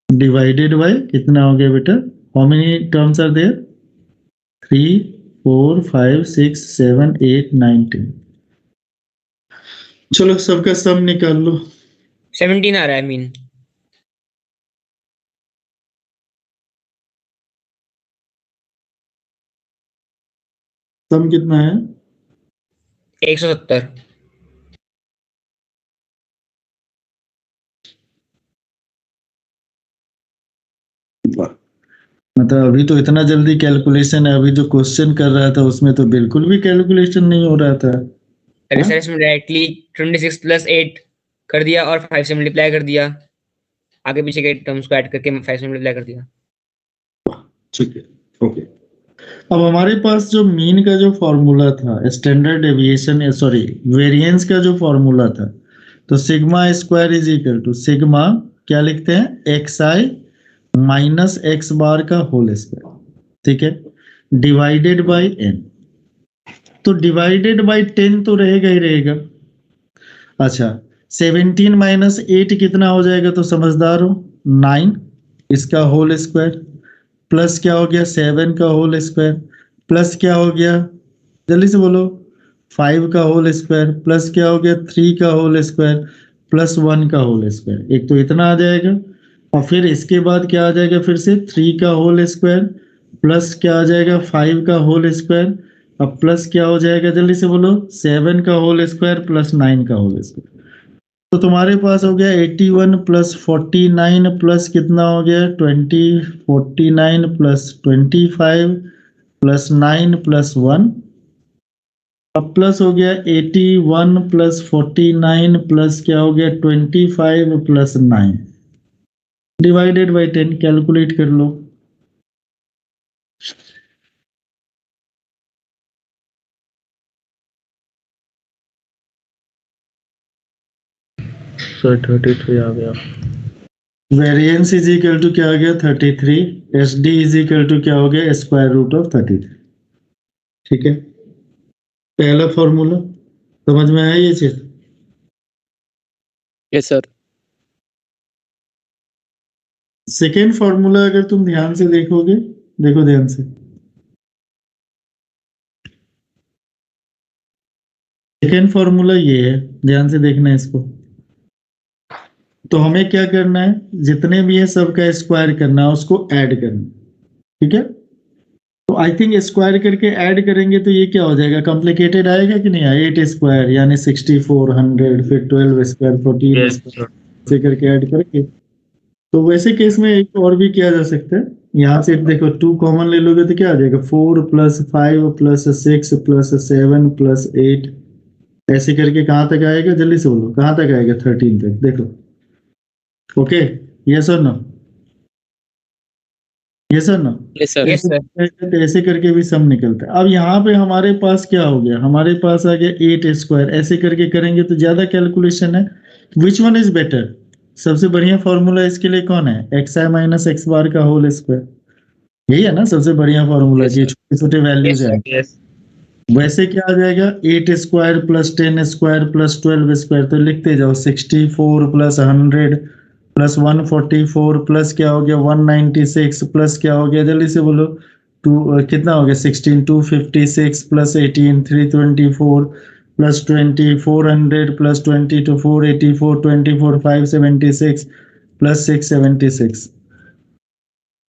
डिवाइडेड बाय कितना हो गया बेटा, how many terms are there, 3 4 5 6 7 8 9 10। चलो सबका सम निकाल लो। 17 आ रहा है मीन। सम कितना है, 170। मतलब अभी तो इतना जल्दी कैलकुलेशन है, अभी जो क्वेश्चन कर रहा था उसमें तो बिल्कुल भी कैलकुलेशन नहीं हो रहा था। अरे सर इसमें डायरेक्टली 26 + 8 कर दिया और 5 से मल्टीप्लाई कर दिया, आगे पीछे के टर्म्स को ऐड करके 5 से मल्टीप्लाई कर दिया। ठीक है, ओके। अब हमारे पास जो मीन का जो फॉर्मूला था, स्टैंडर्ड डेविएशन, सॉरी, वेरिएंस का जो फॉर्मूला था, तो sigma square is equal to sigma, क्या लिखते हैं, एक्स आई माइनस एक्स बार का होल स्क्वायर, ठीक है, डिवाइडेड बाय एन। तो डिवाइडेड बाय 10 तो रहेगा ही रहेगा। अच्छा, 17 माइनस 8 कितना हो जाएगा, तो समझदार हो, 9 इसका होल स्क्वायर, प्लस क्या हो गया, 7 का होल स्क्वायर, प्लस क्या हो गया, जल्दी से बोलो, 5 का होल स्क्वायर, प्लस क्या हो गया, 3 का होल स्क्वायर, प्लस 1 का होल स्क्वायर। एक तो इतना आ जाएगा, और फिर इसके बाद क्या आ जाएगा, फिर से 3 का होल स्क्वायर, प्लस क्या आ जाएगा, 5 का होल स्क्वायर, अब प्लस क्या हो जाएगा, जल्दी से बोलो, 7 का होल स्क्वायर प्लस 9 का होल स्क्वायर। तो तुम्हारे पास हो गया 81 प्लस 49 प्लस कितना हो गया, 20, 49 प्लस 25 प्लस 9 प्लस 1, अब प्लस हो गया 81 प्लस 49 प्लस क्या हो गया, 25 प्लस 9 डिवाइडेड बाय 10, कैलकुलेट कर लो। सर 33 आ गया। वेरिएंस इज इक्वल टू क्या आ गया, 33, S D is equal to क्या हो गया, स्क्वायर रूट ऑफ 33, ठीक है, पहला फॉर्मूला समझ में आया ये चीज। Yes sir. सेकेंड फॉर्मूला अगर तुम ध्यान से देखोगे, देखो ध्यान से, सेकेंड फॉर्मूला ये है, ध्यान से देखना इसको। तो हमें क्या करना है, जितने भी है सबका स्क्वायर करना है, उसको ऐड करना, ठीक है। तो आई थिंक स्क्वायर करके ऐड करेंगे तो ये क्या हो जाएगा, कॉम्प्लिकेटेड आएगा कि नहीं आएगा, 8 स्क्वायर यानी 64, 100, फिर 12 स्क्वायर, 14 यस स्क्वायर, सर। ऐसे करके ऐड करेंगे। तो वैसे केस में एक और भी किया जा सकता है, यहाँ से देखो 2 कॉमन ले लोगे तो क्या आ जाएगा, 4 प्लस 5 प्लस 6 प्लस 7 प्लस 8, ऐसे करके कहाँ तक आएगा, जल्दी से बोलो, कहाँ तक आएगा, 13 तक, देखो। ओके, यस और नो, यस और no, yes sir. Yes sir. तो ऐसे करके भी सम निकलता है। अब यहाँ पे हमारे पास क्या हो गया, हमारे पास आ गया 8 स्क्वायर, ऐसे करके करेंगे तो ज्यादा कैलकुलेशन है। विच वन इज बेटर, सबसे बढ़िया फॉर्मूला इसके लिए कौन है, एक्स आई माइनस एक्स बार का होल स्क्वायर, यही है ना सबसे बढ़िया फॉर्मूला, यस की सर। छोटे छोटे वैल्यूज यस है। सर। यस। वैसे क्या आ जाएगा, 8 square plus 10 square plus 12 square, तो लिखते जाओ, 64 प्लस 100 प्लस 144 प्लस क्या हो गया, 196 प्लस क्या हो गया, जल्दी से बोलो, टू कितना हो गया, 16, 256 प्लस 18, 324 प्लस 20, 400 प्लस 22, 484, 24, 576 प्लस 676।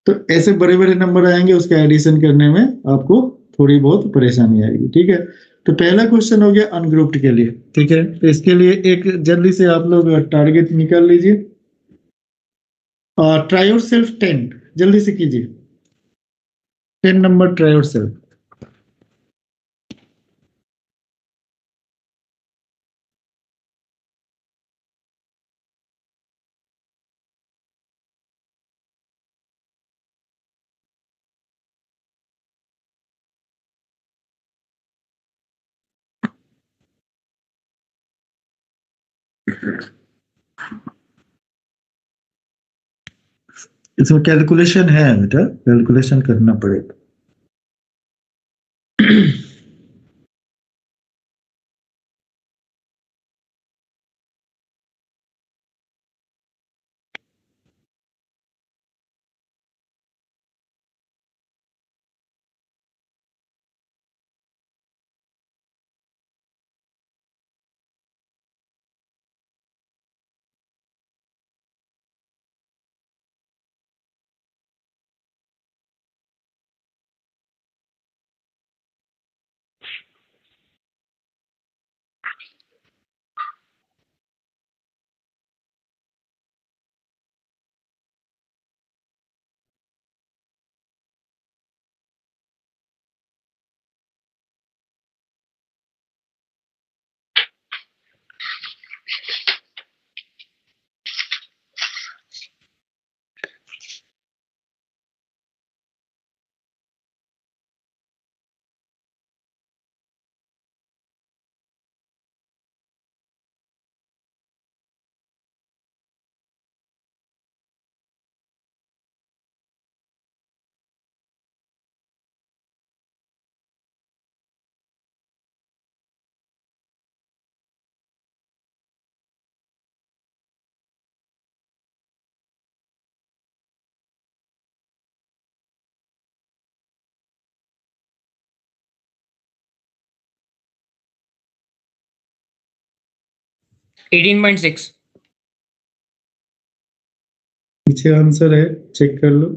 तो ऐसे बड़े बड़े नंबर आएंगे, उसका एडिशन करने में आपको थोड़ी बहुत परेशानी आएगी, ठीक है। तो पहला क्वेश्चन हो गया अनग्रुप्ड के लिए, ठीक है। तो इसके लिए एक जल्दी से आप लोग टारगेट निकाल लीजिए, ट्राई योर सेल्फ 10, जल्दी से कीजिए, 10 नंबर ट्राई योर सेल्फ। इसमें कैलकुलेशन है बेटा, कैलकुलेशन करना पड़ेगा। 18.6। पीछे आंसर है, चेक कर लो।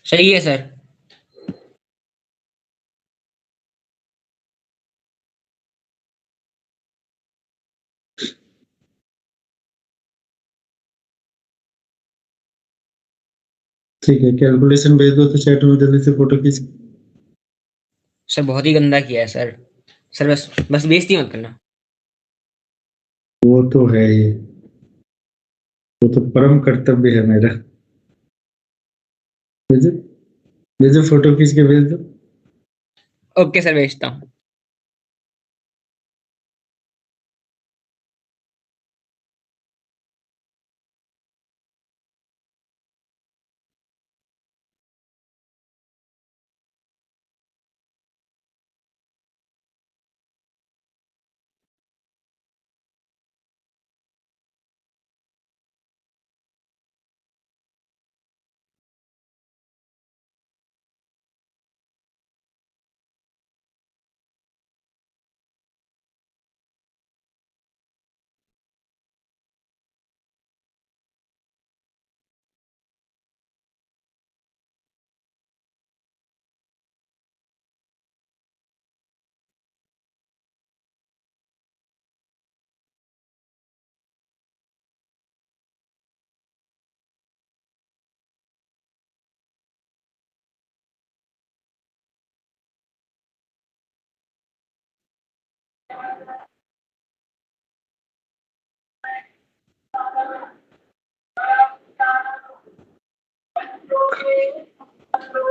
सही है सर। ठीक है, कैलकुलेशन भेज दो तो चैट में जल्दी से फोटो खींच। सर बहुत ही गंदा किया है सर। सर बस बस बेइज्जती मत करना। वो तो है ही, वो तो परम कर्तव्य है मेरा। भेजो भेजो, फोटो खींच के भेज दो। ओके सर, भेजता हूँ।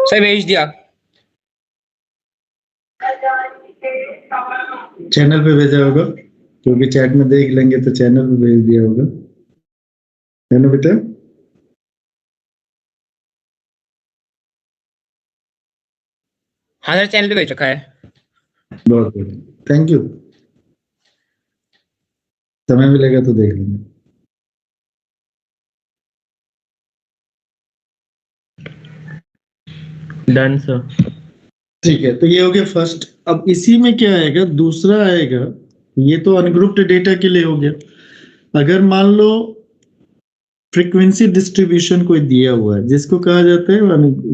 सर भेज दिया। चैनल पे भेजा होगा, क्योंकि चैट में देख लेंगे तो चैनल पे भेज दिया होगा, है ना बेटा? हाँ सर, चैनल पे भेज रखा है। बहुत बढ़िया, थैंक यू। समय मिलेगा तो देख लेंगे। Done sir. ठीक है, तो ये हो गया फर्स्ट। अब इसी में क्या आएगा, दूसरा आएगा। ये तो अनग्रुप्ड डेटा के लिए हो गया। अगर मान लो फ्रीक्वेंसी डिस्ट्रीब्यूशन कोई दिया हुआ है, जिसको कहा जाता है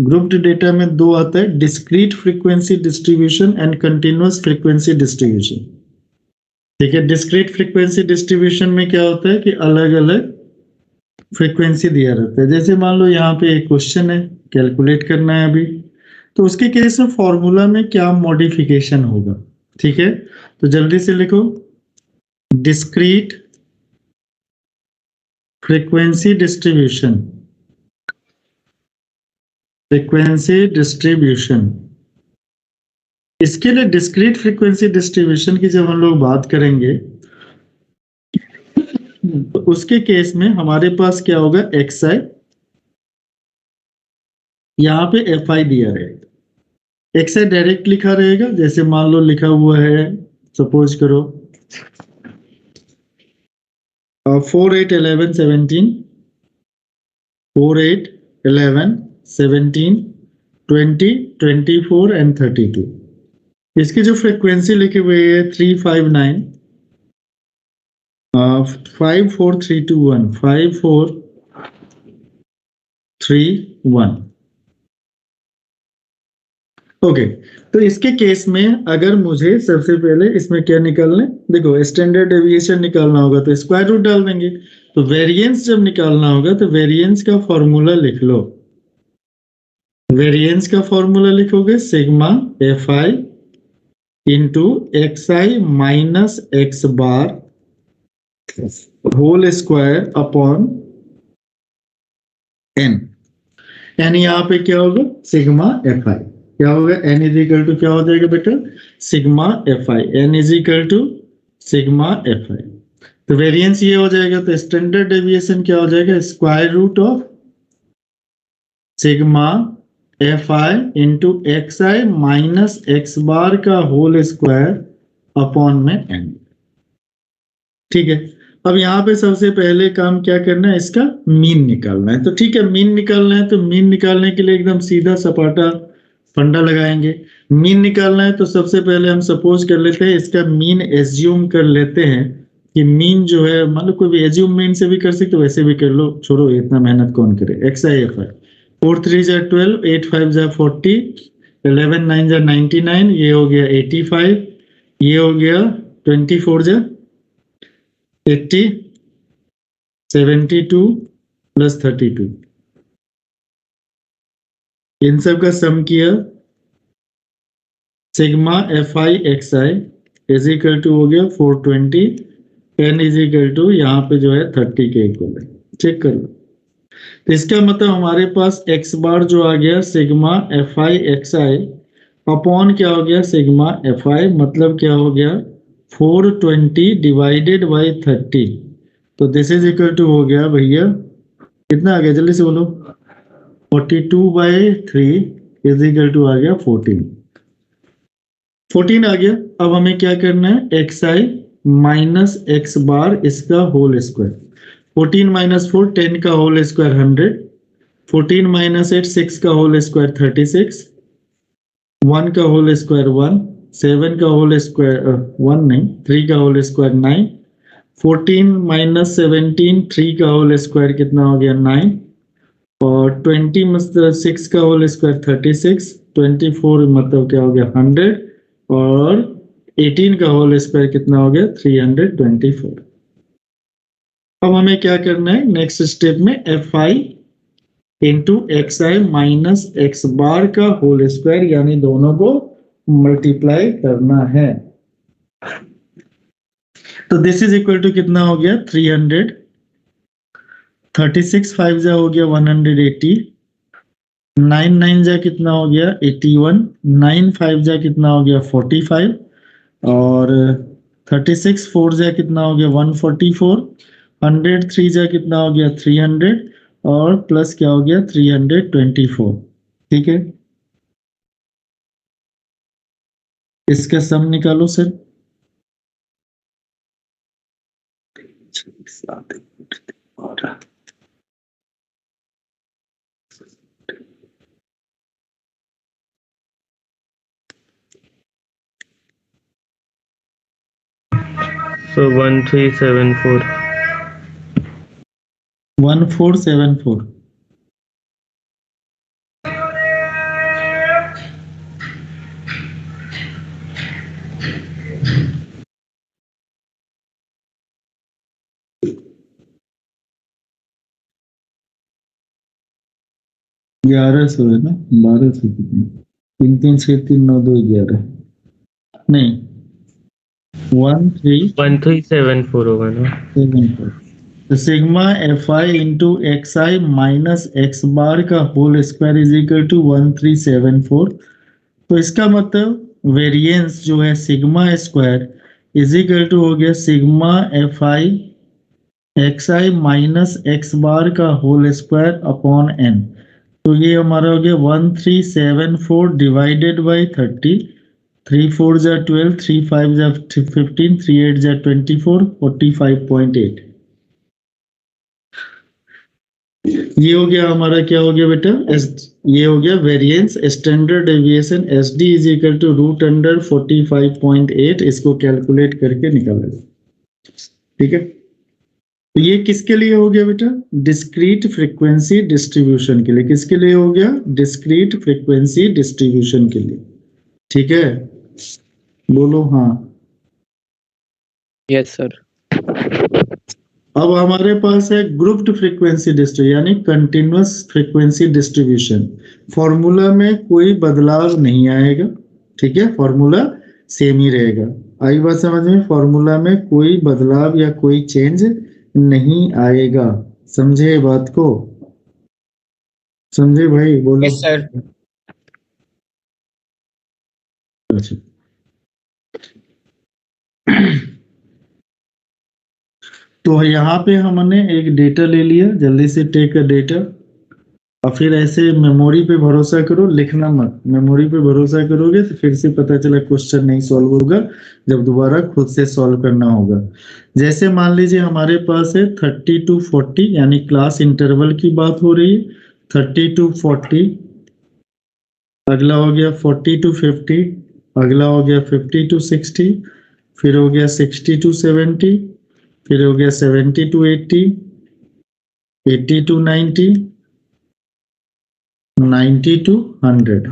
ग्रुप्ड डेटा में दो आता है, discrete frequency distribution and continuous frequency distribution. ठीक है, डिस्क्रीट फ्रीक्वेंसी डिस्ट्रीब्यूशन में क्या होता है कि अलग अलग फ्रीक्वेंसी दिया रहता है। जैसे मान लो यहाँ पे एक क्वेश्चन है, कैलकुलेट करना है अभी, तो उसके केस में फॉर्मूला में क्या मॉडिफिकेशन होगा। ठीक है, तो जल्दी से लिखो, discrete frequency distribution, frequency distribution. इसके लिए डिस्क्रीट फ्रीक्वेंसी डिस्ट्रीब्यूशन की जब हम लोग बात करेंगे, तो उसके केस में हमारे पास क्या होगा, एक्स आई, यहाँ पे एफ आई दिया रहेगा। एक्स आई डायरेक्ट लिखा रहेगा, जैसे मान लो लिखा हुआ है, सपोज करो 4 8 11 17, 4 8 11 17 20 24 एंड 32। इसकी जो फ्रीक्वेंसी लिखी हुई है 359 5 4 3 2 1 5 4 3 1। ओके, तो इसके केस में अगर मुझे सबसे पहले इसमें क्या निकालना है, देखो स्टैंडर्ड डेविएशन निकालना होगा तो स्क्वायर रूट डाल देंगे। तो वेरिएंस जब निकालना होगा तो वेरिएंस का फॉर्मूला लिख लो। वेरिएंस का फॉर्मूला लिखोगे sigma F I into x I minus x bar whole square upon N. N यहाँ पे क्या होगा, सिग्मा एफ आई। क्या होगा, एन इज इक्वल टू क्या हो जाएगा बेटा, sigma F I. N is equal to sigma F I. तो वेरिएंस ये हो जाएगा, तो स्टैंडर्ड डेविएशन क्या हो जाएगा, square root of sigma F I into x I minus x bar का होल स्क्वायर अपॉन में एन। ठीक है, अब यहाँ पे सबसे पहले काम क्या करना है, इसका मीन निकालना है। तो ठीक है, मीन निकालना है तो मीन निकालने के लिए एकदम सीधा सपाटा फंडा लगाएंगे। मीन निकालना है तो सबसे पहले हम सपोज कर लेते हैं, इसका मीन एज्यूम कर लेते हैं कि मीन जो है, मान लो कोई भी एज्यूम मीन से भी कर सकते हो, वैसे भी कर लो, छोड़ो इतना मेहनत कौन करे। एक्स आई एफ आई 4 3 जा 12, 8 5 जा 40, 11 9 जा 99, ये हो गया 85, ये हो गया 24 जा 80, 72 प्लस 32, इन सब का सम किया, sigma F I x I is equal to हो गया 420, एन इज इक्वल टू यहाँ पे जो है 30 के इक्वल है। चेक कर लो। तो इसका मतलब हमारे पास एक्स बार जो आ गया sigma F I x I upon क्या हो गया, सिग्मा एफ आई, मतलब क्या हो गया 420 डिवाइडेड बाई 30। तो दिस इज इक्वल टू हो गया भैया, कितना आ गया जल्दी से बोलो, 42/3 इज इक्वल टू आ गया 14 आ गया। अब हमें क्या करना है, एक्स आई माइनस एक्स बार इसका होल स्क्वायर, 14 माइनस 4 10 का होल स्क्वायर 100, 14 माइनस 8 6 का होल स्क्वायर 36, 1 का होल स्क्वायर 1, 7 का होल स्क्वायर 1 नहीं 3 का होल स्क्वायर 9, 14 माइनस 17 3 का होल स्क्वायर कितना हो गया 9, और 20 मतलब 6 का होल स्क्वायर 36, 24 मतलब क्या हो गया 100, और 18 का होल स्क्वायर कितना हो गया 324। अब हमें क्या करना है, नेक्स्ट स्टेप में एफ आई इंटू एक्स आई माइनस एक्स बार का होल स्क्वायर, यानी दोनों को मल्टीप्लाई करना है। तो दिस इज इक्वल टू कितना हो गया 300, 36 5 जा हो गया 180, 9 9 जा कितना हो गया 81, 9 5 जा कितना हो गया 45, और 36 4 जा कितना हो गया 144, 100 3 जा कितना हो गया 300, और प्लस क्या हो गया 324। ठीक है, इसका सम निकालो सर। So 1374. 1474। ग्यारह सौ है ना, 1200 कितने, 3 3 6 3 9 2 11 नहीं 1374 होगा ना। 1374। तो sigma F I into x I minus x bar का whole square is equal to 1374। तो इसका मतलब वेरिएंस जो है sigma square is equal to हो गया sigma F I x I minus x bar का होल स्क्वायर अपॉन एन। तो ये हमारा हो गया 1374 डिवाइडेड बाई 30, 3 4 जा 12, 3 5 जा 15, 3 8 जा 24, 45.8। ये हो गया हमारा, क्या हो गया बेटा, ये हो गया variance standard deviation S D is equal to root under 45.8। इसको कैलकुलेट करके निकाला जाए। ठीक है, तो ये किसके लिए हो गया बेटा, डिस्क्रीट फ्रीक्वेंसी डिस्ट्रीब्यूशन के लिए। किसके लिए हो गया, डिस्क्रीट फ्रीक्वेंसी डिस्ट्रीब्यूशन के लिए। ठीक है, बोलो हाँ। Yes sir. अब हमारे पास है ग्रुप्ड फ्रीक्वेंसी डिस्ट्रीब्यूशन यानी कंटिन्यूअस फ्रीक्वेंसी डिस्ट्रीब्यूशन। फॉर्मूला में कोई बदलाव नहीं आएगा, ठीक है, फॉर्मूला सेम ही रहेगा। आई बात समझ में, फॉर्मूला में कोई बदलाव या कोई चेंज नहीं आएगा। समझे बात को, समझे भाई, बोलो। Yes sir. अच्छा, तो यहाँ पे हमने एक डेटा ले लिया, जल्दी से टेक अ डेटा। और फिर ऐसे मेमोरी पे भरोसा करो, लिखना मत। मेमोरी पे भरोसा करोगे तो फिर से पता चला क्वेश्चन नहीं सॉल्व होगा, जब दोबारा खुद से सॉल्व करना होगा। जैसे मान लीजिए हमारे पास है 30 to 40, यानी क्लास इंटरवल की बात हो रही है। 30 to 40, अगला हो गया 40 to 50, अगला हो गया 50 to 60, फिर हो गया 60 to 70, फिर हो गया 70 to 80, 80 to 90, 90 to 100।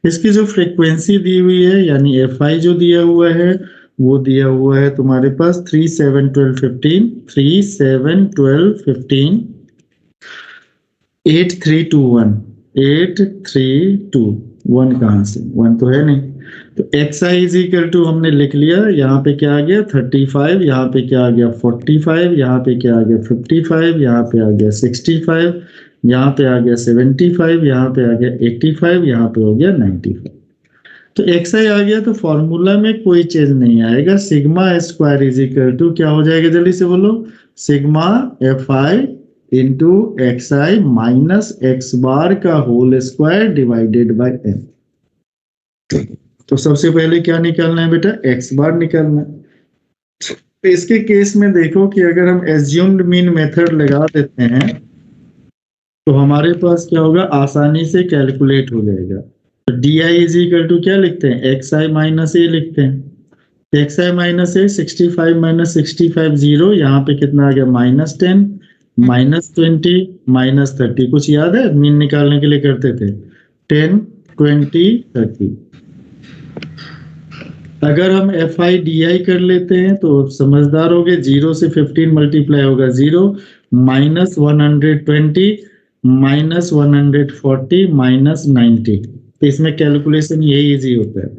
इसकी जो फ्रीक्वेंसी दी हुई है यानी एफआई जो दिया हुआ है वो दिया हुआ है तुम्हारे पास 3 7 12 15, 3 7 12 15, 8 3 2 1, 8 3 2 1, कहाँ से 1 तो है नहीं। तो X I is equal to हमने लिख लिया, यहाँ पे क्या आ गया 35, यहाँ पे क्या आ गया 45, यहाँ पे क्या आ गया 55, यहाँ पे आ गया 65, यहाँ पे आ गया 75, यहाँ पे आ गया 85, यहाँ पे हो गया 95। तो एक्स आई आ गया तो फॉर्मूला में कोई चेंज नहीं आएगा। Sigma square is equal to क्या हो जाएगा, जल्दी से बोलो, sigma F I into x I minus x bar का whole square divided by N. तो सबसे पहले क्या निकालना है बेटा, एक्स बार निकालना है। तो इसके केस में देखो कि अगर हम एज्यूम्ड मीन मेथड लगा देते हैं तो हमारे पास क्या होगा, आसानी से कैलकुलेट हो जाएगा। तो D I is equal to क्या लिखते हैं, एक्स आई माइनस ए लिखते हैं। X I minus A 65 minus 65 0, यहाँ पे कितना आ गया -10, -20, -30। कुछ याद है मीन निकालने के लिए करते थे 10 20 30। अगर हम एफ आई डी आई कर लेते हैं तो समझदार हो गए, 0 से 15 मल्टीप्लाई होगा 0, -120, -140, -90। तो इसमें कैलकुलेशन यही इजी होता है।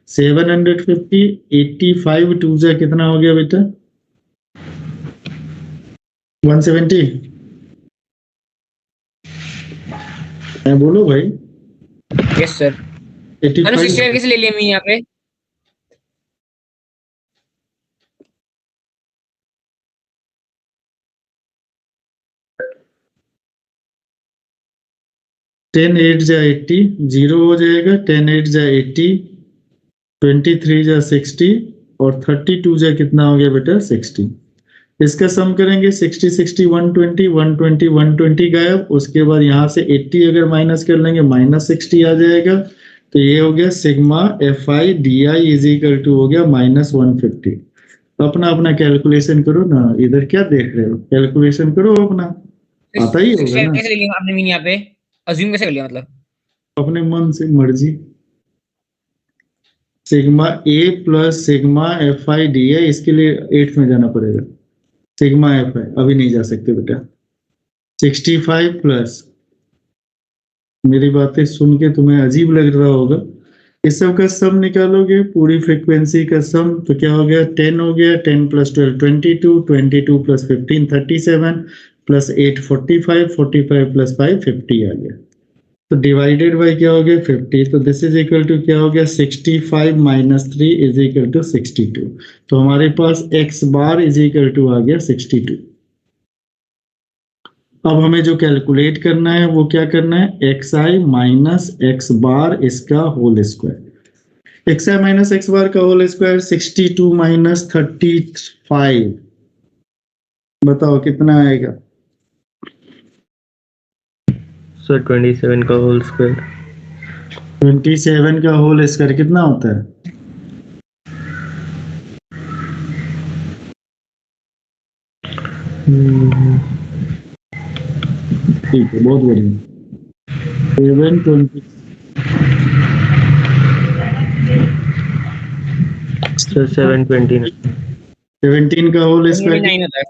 750, 85 2 जा कितना हो गया बेटा, 170। बोलो भाई। Yes sir. 85 कैसे ले लिया मैं यहाँ पे? टेन 8 जा 80, 0 हो जाएगा। 10 8 जा 80, 23 जा 60 और 32 जा कितना हो गया बेटा 60। इसका सम करेंगे 60 60 120, 120 120 गायब। उसके बाद यहाँ से 80 अगर माइनस कर लेंगे -60 आ जाएगा। तो ये हो गया sigma F I D I is equal to हो गया -150। अपना अपना कैलकुलेशन करो ना, इधर क्या देख रहे हो, कैलकुलेशन करो अपना, आता ही होगा ना। कैसे ले लिया आपने मीन यहाँ पे? अज्यूम कैसे कर लिया मतलब? अपने मन से मर्जी। Sigma A plus sigma F I D आई, इसके लिए 8th में जाना पड़ेगा। सिग्मा एफ आई अभी नहीं जा सकते बेटा। 65 प्लस, मेरी बातें सुन के तुम्हें अजीब लग रहा होगा, इस सब का सम निकालोगे पूरी फ्रीक्वेंसी का सम तो क्या हो गया 10 हो गया। 10 + 12 22, 22 + 15 37, प्लस 8 45, 45 + 5 50 आ गया। तो डिवाइडेड बाय क्या हो गया 50। तो दिस इज इक्वल टू क्या हो गया 65 - 3 इज इक्वल टू 62। तो हमारे पास x bar is equal to आ गया 62। अब हमें जो कैलकुलेट करना है वो क्या करना है, एक्स आई माइनस एक्स बार इसका होल स्क्वायर। एक्स आई माइनस एक्स बार का होल स्क्वायर 62 - 35, बताओ कितना आएगा सर 27 का होल स्क्वायर। 27 का होल स्क्वायर कितना होता है, ठीक है बहुत बढ़िया। 720 सर 729। 17 का होल स्क्वायर 29 होता है।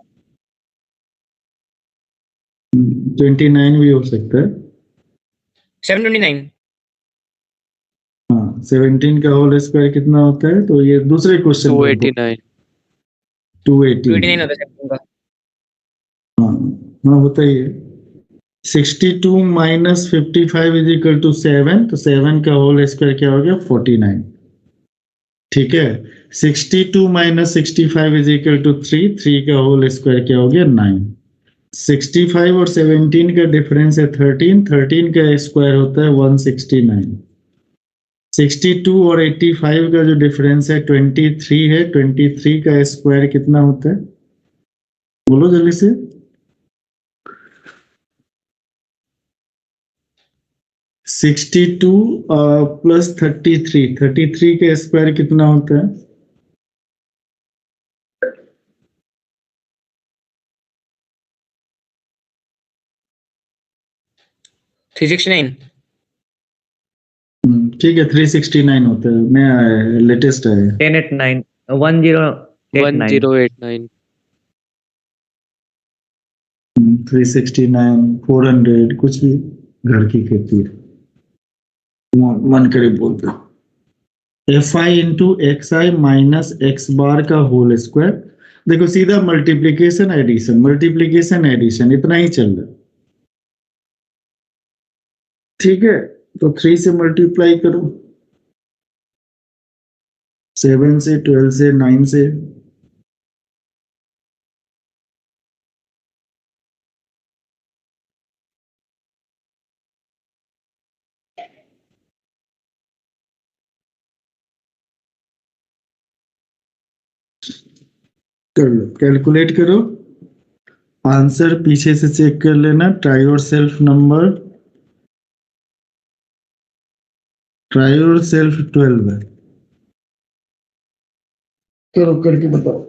29 भी हो सकता है। 729। हाँ 17 का होल स्क्वायर कितना होता है, तो ये दूसरे क्वेश्चन 289। 280 होता है 7 का। हाँ हाँ होता ही है। 62 - 55 इज इक्वल टू 7, तो 7 का होल स्क्वायर क्या हो गया 49। ठीक है। 62 - 65 इज इक्वल टू 3, 3 का होल स्क्वायर क्या हो गया 9। 65 और 17 का डिफरेंस है 13, 13 का स्क्वायर होता है 169। 62 और 85 का जो डिफरेंस है 23 है, 23 का स्क्वायर कितना होता है? बोलो जल्दी से। 62 प्लस 33, 33 का स्क्वायर कितना होता है? 369। ठीक है, 369 होता है, नया है, लेटेस्ट है। 1089 1089 1089। 369, 400, कुछ भी घर की खेती है, मन करे बोल दो। एफ आई इंटू एक्स आई माइनस एक्स बार का होल स्क्वायर। देखो सीधा मल्टीप्लीकेशन एडिशन, मल्टीप्लीकेशन एडिशन, इतना ही चल रहा है। ठीक है, तो 3 से मल्टीप्लाई करो, 7 से, 12 से, 9 से। कर लो, कैलकुलेट करो, आंसर पीछे से चेक कर लेना। Try your self number, try your self 12 है। करो, करके बताओ।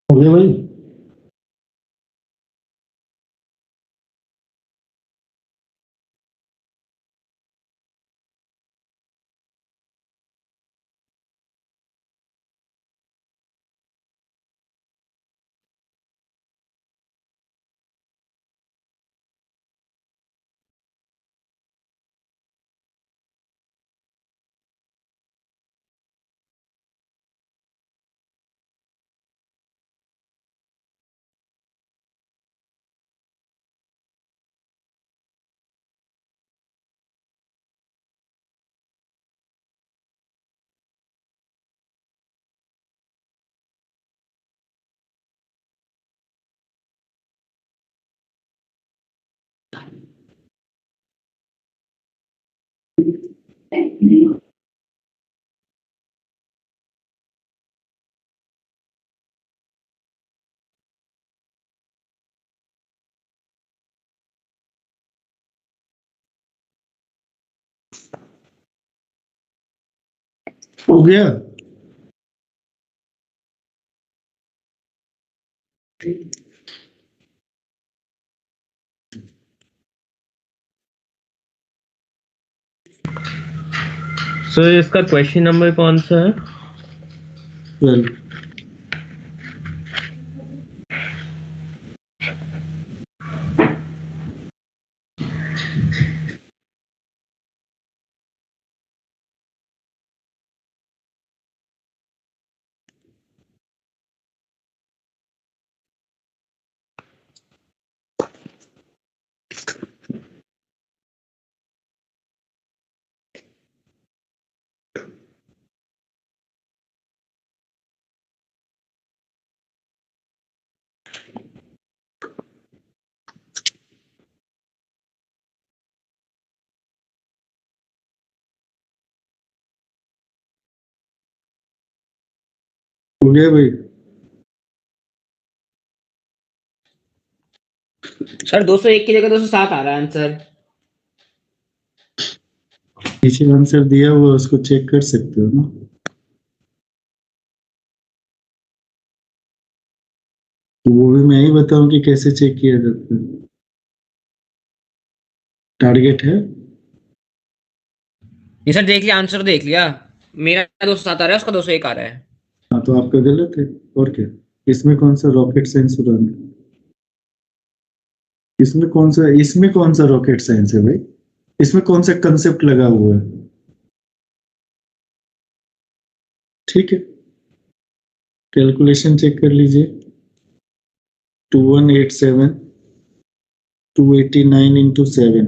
हो गया भाई। हो गया? सो इसका क्वेश्चन नंबर कौन सा है? 12। हो गया भाई? सर 201 की जगह 207 आ रहा है आंसर। नीचे आंसर दिया हुआ उसको चेक कर सकते हो ना? वो भी मैं ही बताऊं कि कैसे चेक किया जाता है? टारगेट है? ये सर देख लिया, आंसर देख लिया। मेरा 207 आ रहा है, उसका 201 आ रहा है। हाँ तो आपका गलत है और क्या? इसमें कौन सा रॉकेट साइंस उड़ाना है? इसमें कौन सा रॉकेट साइंस है भाई? इसमें कौन सा कंसेप्ट लगा हुआ है? ठीक है, कैलकुलेशन चेक कर लीजिए। 2187 289 इंटू 7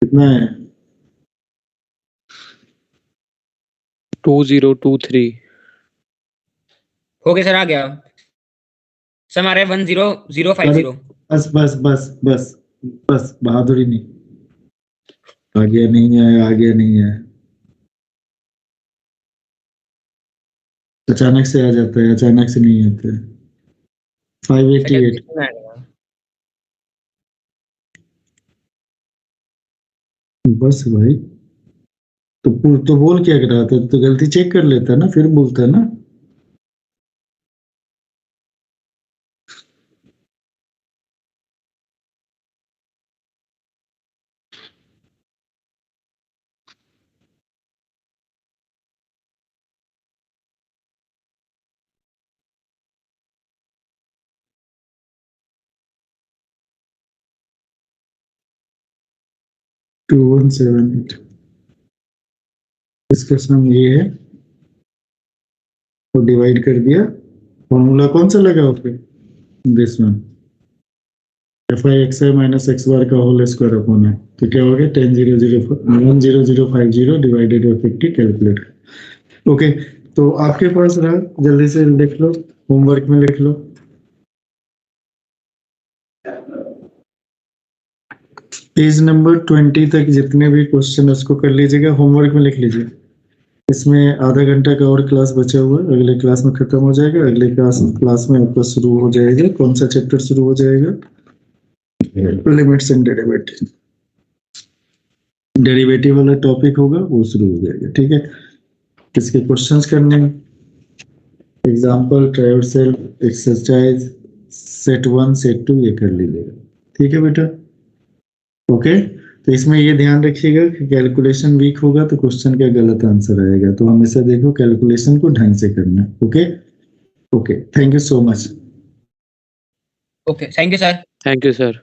कितना है? 2023। हो गया सर, आ गया। सर हमारा 10050। बस बस बस बस बस, बहादुरी नहीं। आ गया नहीं है, आ गया नहीं है। अचानक से आ जाता है, अचानक से नहीं आता है। 588। बस भाई, तो बोल क्या कर रहा था? तो गलती चेक कर लेता ना, फिर बोलता ना। टू 178। इसका सम ये है, तो डिवाइड कर दिया। फॉर्मूला कौन सा लगा फिर? This one, f I x I minus x bar का होल स्क्वायर अपॉन है। तो क्या हो गया? 10,050 डिवाइडेड बाई 50 कैलकुलेट। ओके, तो आपके पास रहा, जल्दी से लिख लो, होमवर्क में लिख लो। पेज नंबर 20 तक जितने भी क्वेश्चन उसको कर लीजिएगा, होमवर्क में लिख लीजिए। इसमें आधा घंटा का और क्लास बचा हुआ है, अगले क्लास में खत्म हो जाएगा। अगले क्लास में आपका शुरू हो जाएगा, कौन सा चैप्टर शुरू हो जाएगा? Limits and derivative. डेरिवेटिव वाला टॉपिक होगा, वो शुरू हो जाएगा। ठीक है, किसके क्वेश्चंस करने हैं? एग्जाम्पल, ट्राइवर्सल, एक्सरसाइज, सेट 1 सेट 2 ये कर लीजिएगा। ठीक है बेटा, ओके। तो इसमें ये ध्यान रखिएगा कि कैलकुलेशन वीक होगा तो क्वेश्चन का गलत आंसर आएगा, तो हमेशा देखो कैलकुलेशन को ढंग से करना। Okay okay, thank you so much. Okay, thank you sir. Thank you sir.